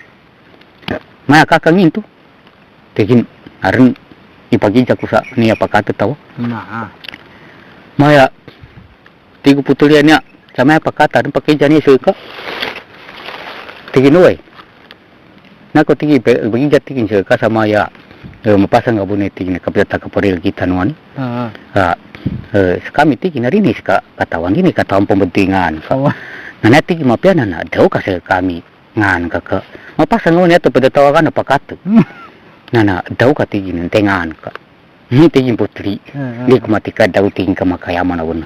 Speaker 1: Maya kakak ngin tu. Tingin arin ipagi jakusa ni apa kata tahu? Maya tiga putuliannya sama apa kata dan pakai jani suka. Tingin uai. Nako tinggi bagi jati tingin suka sama ya. Mapasang abune tingin kapita kaparil kita nuan. Kami tingin hari ni katawan ini katawan pembentingan. Nanti mapian na daw kasi kami ngan kakak. Mapasang abune ato pada tawagan apa kata. Nana daw ka tingin tengan ka. Tingin putri. Di kumatika daw tingin ka makayaman abun.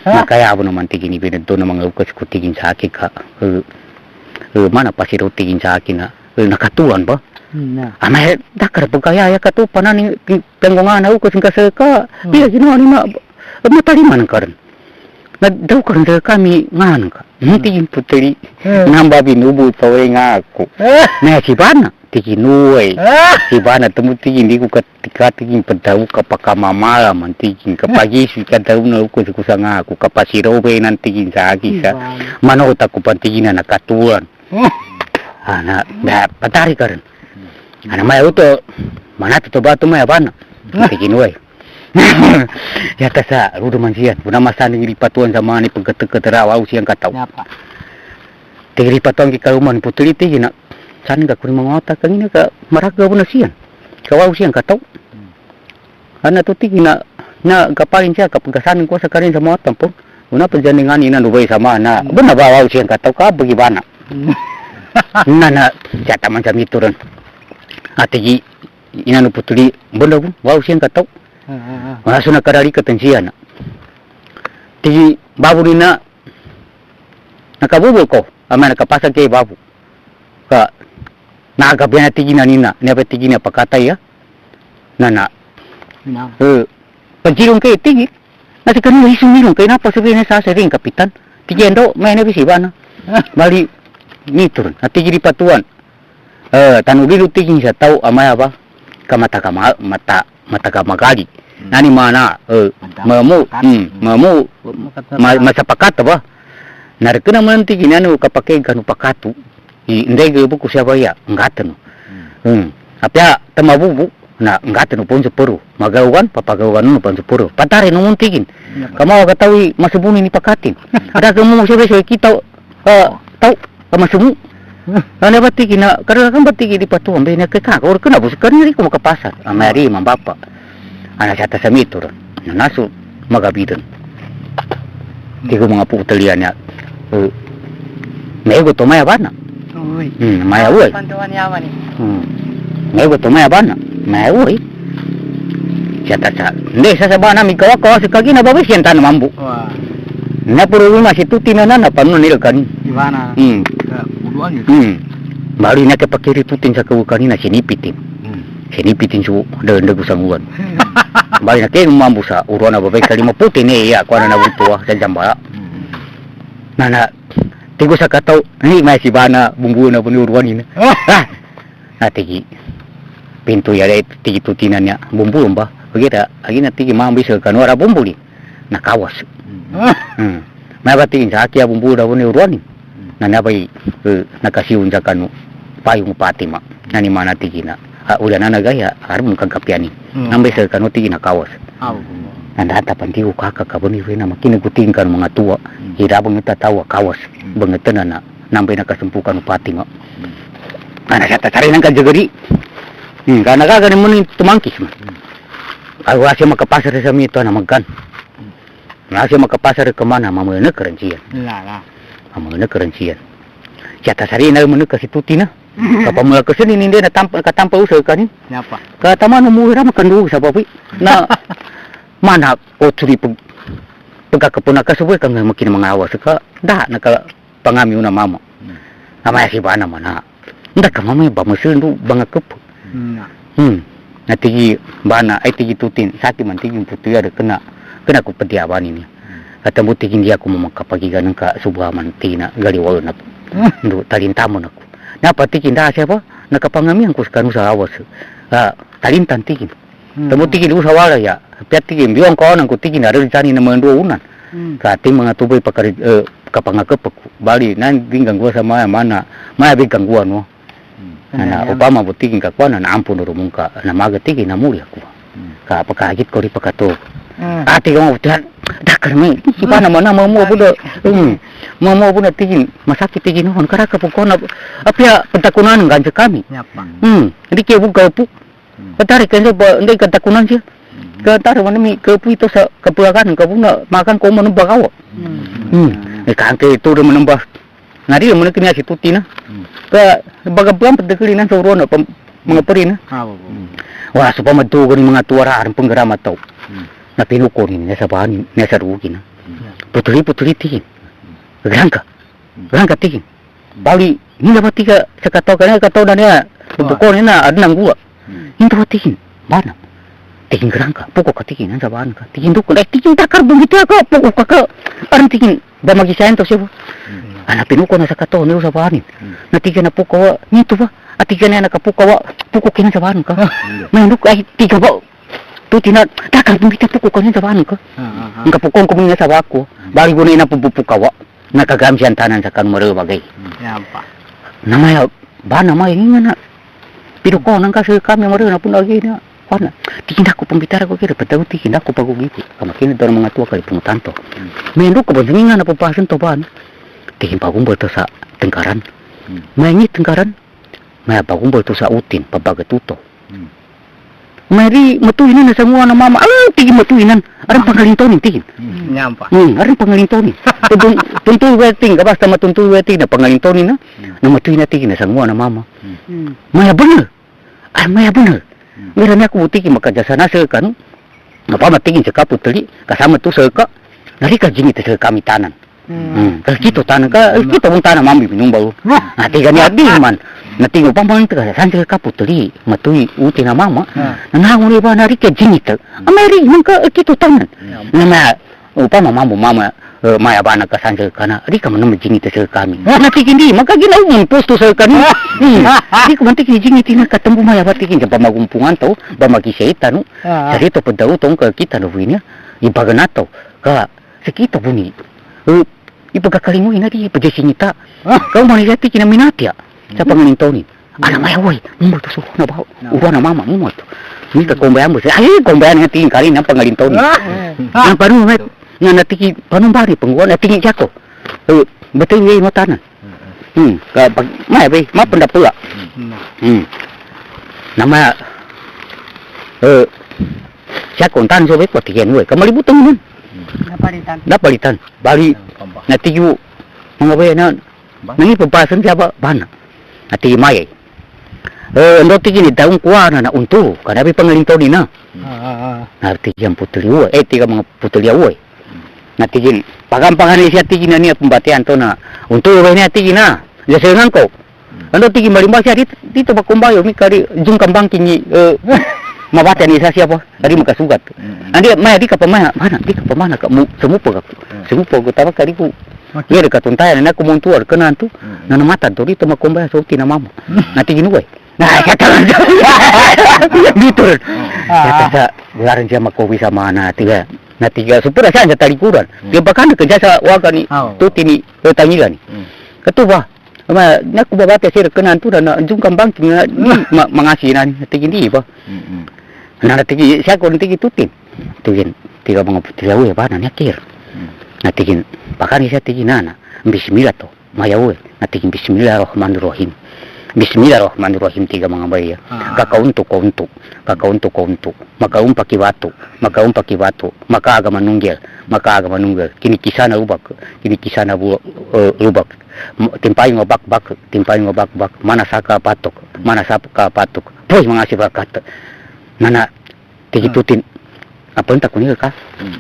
Speaker 1: Makayaman naman tingin ibinado na mga ukas ko tingin sa akin ka. Mana pasiro tingin sa akin na nakatuan ba? Amay dakar pagkaya ka to panan pengongan ako kasi ka. Bila ginawa ni mataliman ka rin. Daw ka rin kami ngan ka. Tingin putri. Namba binubu taway nga ako. Na si Bana. Tiginuay. Si Bana tumutigi hindi ko tingin padaw kapag mamalaman tingin kapag isi ka daw na ako sa nga ako kapag si Robay nang tingin sa akin sa manot ako pantigin na nakatuan. Ana patari ka rin. Ana maya uto manat to ba to maya Bana. Tiginuay. Yata sa rudo man siyan. Puna masan ng ilipatuan sa mga ni pagkatarawaw siyang kataw. Tigilipatuan kikaruman putuli tigin na sana ka kuning mga otak kanina ka maraga po na siyan. Kawaw siyang kataw. Ano to tingin na kapalin siya kapag kasanin ko sa kanin sa mga otak po. Una pa dyan nga nina nubay sama na nabawaw siyang kataw ka bagi Bana. Na siya taman sa mito rin. At tigi inano putuli bunda po waw siyang kataw. Maso na karali katansiya na. Tigi babo rin na nakabubol ko. Ama nakapasag kay babo. Ka nakagabihan na tigin na nina. Niya tigin na pagkatay ya. Nana. Pagkilong kayo tigin. Nasi kanina isunilong kayo napasabihin na sa ring kapitan. Tigyan daw may nabisiba na. Bali nito rin. At tigin ipatuan. Tanulilo tigin sa tao amaya ba. Mata kamagali. Nani mana. Mamu. Masapakat ba. Narikana man tigin ano kapakay kanu pakatu. Hindi ko ko siya ba ya ngatan no. Apya tamabubu na ngatan no ponso puro. Magawan papagawan no ponso puro. Patare no muntigin. Kamo ka tawi masubuni ni pakatin. Ada kamo mo siya kita tau masumu. Ano ba tigin na karena kan batigin di patuan be na kaka or kana bus kan ri ko makapasar. Amari mambapa. Ana sa tasamitu ron. Nasu magabidan. Tigo mga putalian ya. Nego to maya Bana. Maya uy.
Speaker 3: Pantuan yaman ni.
Speaker 1: Nego to maya Bana. Maya uy. Siya sa. Hindi sa Bana mi kawa sa kagi na babay siya tan mambu. Na puro masih tuti na paano nila kan.
Speaker 2: Di mana? Buduan yun.
Speaker 1: Baru na kapakiri tutin sa kawukan na sinipitin. Sinipitin su dagu sanguan. Baru na kayo mambu sa uruan na babay kalima putin ya kuha na nabuntua sa jambala. Nana tigo sa kataw ni may si bana bumbu na uruan ini. Tigi pintu ya tigi tutinan niya bumbu ba. Begitu lagi na tigi mambu sa kanwara bumbu ni nakawas. May batingin sa akia bumbu na uruan ni. Nana bay nakasiun sa kanu payung patima nani mana tigina udah nana gaya harus kagapiani nambai sa kanu tigina kawas nanda hata pantiu kakak kaboni wena makin gutingkan mga tua hirabang ita tawa kawas bangetan na nambai nakasempukan patima ana sa tatari nang kajagari kana kagani muni tumangkis aku asya makapasar sa mito na magkan asya makapasar kemana mamana kerencian mamana kerencian jata sari na menu kasi tutina kapamula kesini ninde na katampa usaha kanin
Speaker 2: Nyapa?
Speaker 1: katama na muhira makan dulu sa papi na mana o turi pagkakapuna kasubay kang makin mangawas ka da naka pangami una mama amaya si bana mana nda ka mama ba masundu bangakep na tigi bana ay tigi tutin sati man tigi putu ada kena ku pediaban ini kata butigin dia aku memakapagigan ka subaman tina gali walon aku ndu talintamon aku napa tikin dah siapa nakapangamian ko sa kanu sa awas talintan tikin temu tikin usa wala ya piat tikin biong ko nang ko tikin ada cani na mga unan ka ting mga tubay pakari kapangakep bali nan tinggang gua sama mana maya biggang gua no na upama butikin ka kwa na ampun rumung ka na maga tikin na muli aku ka pakagit ko ri pakato ati ko tihan dakar mai siapa nama mau buda mau buda tigin masakit tigin hon karaka pukona apia pentakunan ganja kami jadi ke buka pu patari kan ba ndai katakunan sia katar mana mi ke pu itu sa kepulakan ka puna makan ko menembak awa kan ke itu menembak ngadi mun kini si tutina ka bagabam pedeklinan sorona mengeperin wah supaya madu gani mga tuara aran penggeram atau na pinukunin niya sa bahan niya sa rugin putuli tingin rangka tingin bali hindi ba tiga sa kataw na niya pagkukunin na adnang gua hindi ba tingin bana tingin rangka puko ka tingin sa bahan ka tingin dukon tingin takar bumiti ako puko ka aran tingin ba magisayan to siya ana pinukon na sa kataw niya sa bahan na tingin na puko nito ba at tingin na nakapuko puko kinan sa bahan ka may nuk ay tiga ba tutina takar bumiti puko ka niya sa bahan ka ang kapukong ko niya sa bako bali gunay na pupukawa nakagamsiyan tanan sa kan maro bagay namaya ba namay nga na pinuko nang kasi kami maro na punagi na wana tikinda ko pambitara ko kira pataw tikinda ko pagugiti kamakin do mga tuwa kay pungutanto mendo ko ba nga na papasan to ban tikin pagumbol to sa tengkaran may tengkaran may pagumbol to sa utin pabagatuto Mari matuinan na semua na mama. Tigin matuinan. Aran pangalintonin tigin.
Speaker 2: Nyampa.
Speaker 1: Aran pangalintonin. Tuntuy weting basta matuntuy weting na pangalintonin na. Na matuin na tigin na semua na mama. Maya bener. Maya bener. Meron ako tigin makadasa na sa kan. Apa matigin sa kaputli kasama to sa ka. Nari ka jingit sa kami tanan. Kasi kito tanan ka, kita mong tanan mami pinumbao. Tiga niya di man. Natingo pa man ka sanjil ka putli matui uti na mama nanangon ni ba nari ka jingit ameri man ka kito tanan na upama mama maya ba na ka sanjil kana di ka man jingit sa kami natigin di magkaginaw mo posto sa kani di ko man tigin jingit na katambo maya ba tigin pa magumpungan to ba magisita no sa dito pa daw tong ka kita no winya ibaganato ka sa kita buni ipagkakalingoy na di pajesingita kau man yati kinaminatya sa pangalintonin. Alam maya woy, mumulto suko na ba? Uwa na mama, mumulto. Hindi ka kumbayan mo siya. Ay, kumbayan nga tingin ka rin ng pangalintonin. Ang paano nga natiki, paano ba rin? Panguwa natingin siya ko. Bato yung ngayon matanan. Kapag, maya bay, mapanda pula. Na maya, siya kontan so bay, patikin woy. Kamalibutan mo nun. Napalitan. Bali, natiyo, mga bay na, nangipabasan siya ba? Bana. Ati mayay. Ando tigin daung kuha na unto. Kanabi pangalintonin na. Natigyan putuliwa. Tiga mga putuliwa. Natigin. Pagampangan siya tigin na niya pembatian to na. Unto ba niya tigin na. Yasengan ko. Ando tigi malimba sia dito bakumbayo mi kari jung kambang kini mabata ni siapa dari muka sugat. Andi maya di kapamana mana di kapamana ka semupo ko tawa kari ku. Ngere ka tuntayan na ko montuar kanan tu. Nana mata to dito makumbayo so tina mama. Nati ginuwe. Nah, kata dito. Kata sa gularan siya makowi sa mana tiga. Na tiga supura siya sa talikuran. Dia bahkan kerja sa waga ni tuti ni tangila ni. Katuba naku babate sir kanan tu dan jung kambang kini mangasinan tinggi ba. Nah tigi siya ko tigi tutin. Tigin tiga mga putilawe ba na nakir. Na tigin bahkan siya tigi nana bismillah to mayawe na tigin bismillahirrahmanirrahim. Bismillahirrahmanirrahim tiga mga baya. Kakauntuk makaum paki batu maka agama nunggel kini kisana ubak timpayong obak mana saka patok poy mga sibakat nana tigitutin apa entah kuning ka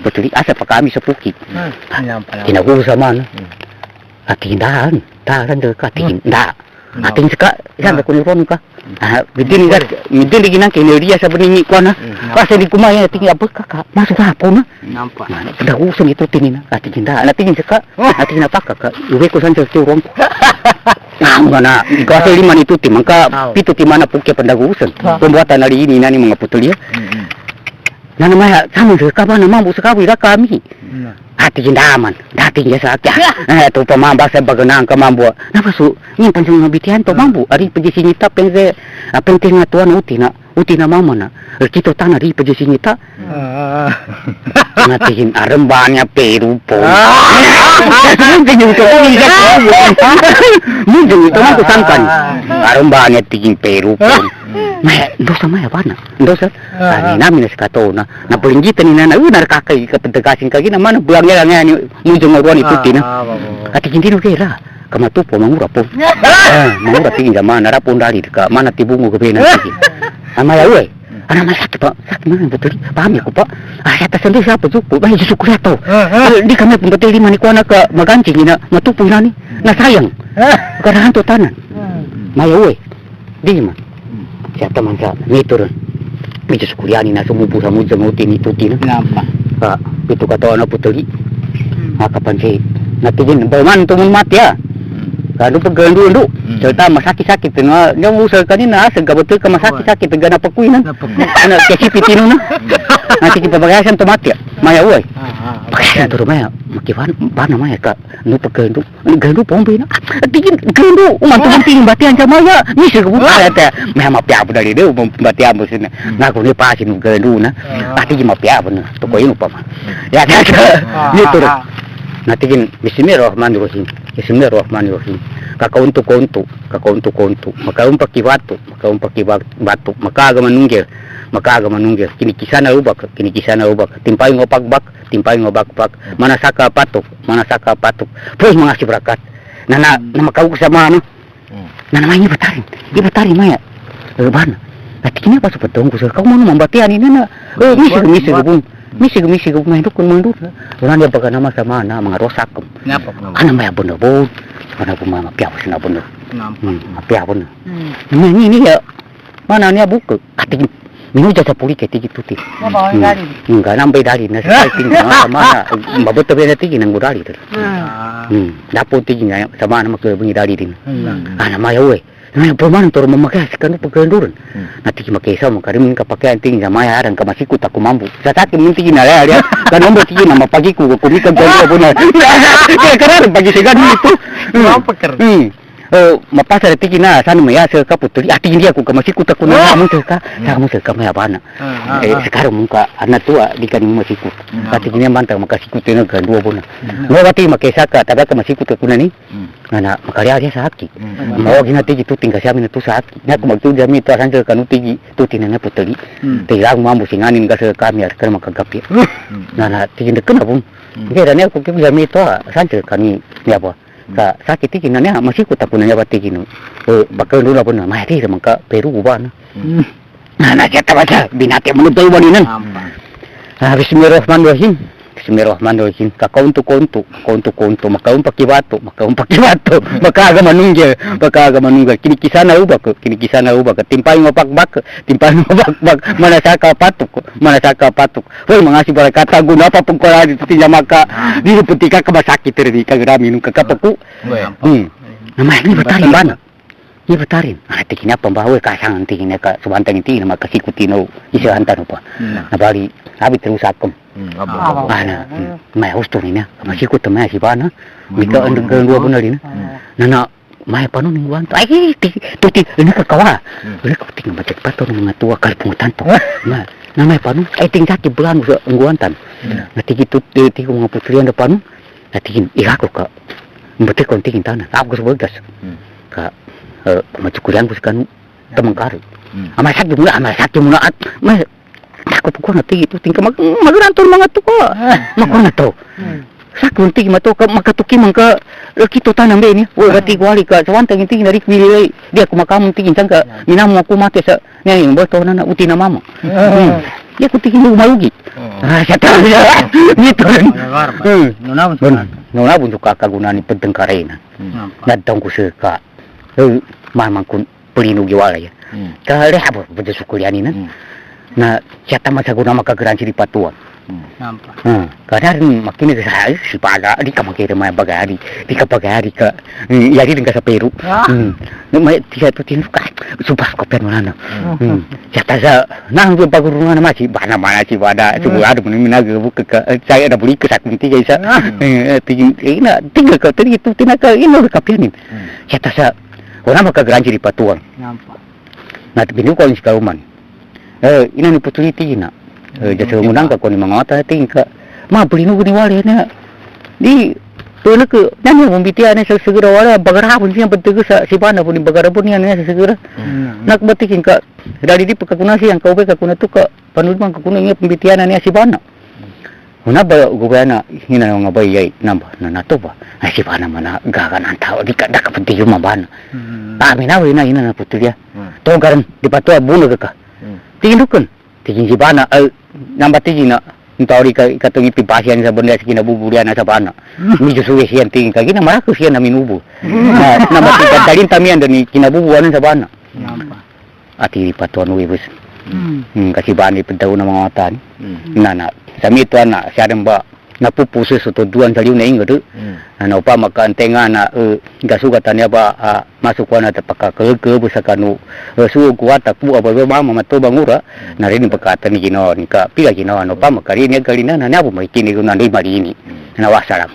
Speaker 1: betul asa pa kami sa puki kinakuha sa mana atindahan ka tinda ating saka isang kuliron ka bidin lagi nang kineria sa beningi ko na kasi di kumaya tingin apa ka masuk hapon na nampak dah usung itu tinina ating tinda ating saka ating napaka ka uwe ko san sa turong mana kasi lima itu tim maka pitu ti mana puki pendagusan pembuatan hari ini nani mga putulia nana maya samun saka ba na mambu saka wira kami hati jindaman dating ya sakya tu pamamba sa baganang kamambu napasu nyimpan sa mabitian to mambu ari pejisinyita pengze penting na tuan utina mama na kito tanah ri pejisinyita ngatiin arembannya peru po mungkin itu aku sangkan arembannya tinggi peru po dosa maya bana dosa ani namin sa katona na pulingitan ni nana unar kakay kapentagasin kagi na mana bulangnya nga ni mujung ruan itu tina ati hindi no kera kamatupo mangura po mangura tingin zaman narapon dari ka mana tibungo gabi na sige amaya uwe ana masakit pa sakit mana betul paham ya ko pa saya tersendiri siapa cukup bayi syukur ya to di kami pun betul lima ni ko anak magancing ina matupo na ni na sayang karena hantu tanan maya uwe di man siya taman sa nituron medyo sukuriani na sumupo sa mujang utin ituti na nampak pitu katawa na putuli makapansi natigin baman tumong mati ya kado paggandu cerita masakit-sakit na yung usal kanina asag gabatul ka masakit-sakit gana pakuinan ana kasi pitino na nanti kita bagasan tomati maya uy bagasan to maya makiwan bana maya ka no paggandu pombe na tigin gandu umanto tingin batian sa maya misi ko ala ta maya mapiabo dari de batian mo sina na ko ni pasin gandu na ati mapiabo na to ko yun pa ma ya nito natigin bismillahirrahmanirrahim kakauntu makaum paki batu makaga manunggir kini kisana ubak timpayong obak mana saka patok terus mengasih berkat nana makau sama ano nana may ibatarin maya bana natigin apa sepetong ko kau mau membatian ini na misi ko main dukun mandut orang dia baga nama sama na mga rosakom ana maya bener bot ana ko mama piaw sina bener piaw bener ni ya mana ni buku kating minu jasa puli ke tigi tuti enggak nambai dari na sa ting sama mabot be na tigi nang dari ter dapo tigi sama na makabungi dari din ana maya we na perman tor mamakas kanu pagkanduran nati makesa mo karimin kapakyan ting sa maya arang kamasiko ta kumambu sa taki mun tigi na ya kanombo tigi na mapagi ko kumika ganda po na kaya pagi sigan itu mapakar mapasa tigi na sana maya sa kaputuli ati hindi ako kamasiko ta kuno mo ka maya bana sekarang muka anak tua di kan masiko ati gini mantang makasiko tino ganda po na no bati makesa ka taga kamasiko ta kuno ni na makarya dia sa haki mawag na tigi tu tinggal siya minatu sa haki na kumagtu jami tu asan sa kanu tigi tu tinana putuli tigang mambu singanin ka sa kami kan makagapi na tigi dekan pun kaya na ko kaya jami tu asan sa kani niya ba ka sakit tigi na niya masiko ta kuno niya ba tigi no bakal dulu pun na mati sa mangka peru ba na siya tawa sa binati mo to ibaninan bismillahirrahmanirrahim Bismillahirrahmanirrahim. Konto, makaun pakibato, makaga manungge, kini kisana ubah ke, timpain mabak, mana saka patuk. Woi mengasih kata guna apa pun kalau itu tidak maka di petika kemasakit tadi kagerami nung kakapaku. Namanya ini bertarin bana. Ini bertarin. Tikin apa bawa kasang tikin ka subantang tikin maka sikutino isi hantan apa. Nabali abi terus akom. Bana. Mai hosto ni na. Masikut mai si bana. Mika andeng dua benar ini. Nana mai panu ning guan. Ai tuti ini ka kawa. Ini ka ting macet pato ng mga tuwa kalpungutan to. Na mai panu ai ting sakit bulan guan tan. Natigi tuti ko mga putrian da panu. Natigin ihako ka. Mbete kon tingin tanah. Aku sebegas. Ka macukurian buskan temengkar. Ama sakit muna at mas takut ko na tingin itu tingka magurantor mga to ko. Makona to. Sakit tingin mato ka makatuki mangka kito tanam be ni. Wo gati ko ali ka sawantang tingin dari pilih dia ko makamun tingin sangka minamu aku mati sa nyai boto na uti na mama. Dia ko tingin malugi. Saya tahu ya. Gitu. Nona pun suka kagunani pentengkarena. Datang ku suka. Mamang kun pelinu giwala ya. Kale apa bejo sukuliani nan. Na siapa masa guna maka geran di patuan. Nampak. Kadang makin ke saya si paga di kamakere mai bagari, di kapagari ka. Yari dengan saperu. Mai tiga tu tin suka. Supas kopen mana. Siapa sa nang tu pagurungan masih bana si bada. Coba ada meminaga buka saya ada beli ke sakun tiga isa. Tiga ka tadi itu tinaka ini udah kapianin. Siapa sa orang maka geran di patuan. Nampak. Nah binu ko ni kauman. Ina ni putuliti na. Jasa ngunang ka ko ni mga ata tingka. Ma pelinu ni wala na. Di tunak ke nanya membitia na sa segera wala bagara pun siang penting sa sibana pun bagara pun yan sa segera. Nak batikin ka dari di pagkakuna siyang kaube ka kuna tu ka panudman ka kuna niya pembitian na niya sibana. Una ba gubana hina nga bayay namba na nato ba. Ay sibana mana gaganan tao di ka dak penting yung mabana. Minaw ina na putulya. To garan di pato buno ka. Tingin si bana namba tingin na ntauri ka katung ipipasyan sa banda sa kinabuburian sa bana. Medyo suwe siyan tingin ka gina marako siya na minubo. Namba tingin dalin tamian dani kinabubuan sa bana. Ati patuan wibus. Kasi bana ipagtaw ng mga matan. Na sa mito na siya rin ba napupuso sa tuduan sa liw na ingo do. Ano pa makaantenga na gasugatan niya ba masukwa na tapakakagabo sa kanu suog kuwata po aba mama matubang ura na rin pagkata ni ginawa ni ka pila ginawa no pa makarinig kalina na niya po makikinig na rin marini nawasa lang.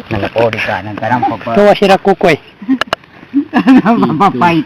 Speaker 1: Nalapori ka ng karang papa. Kawa sira kukoy. Mapapait.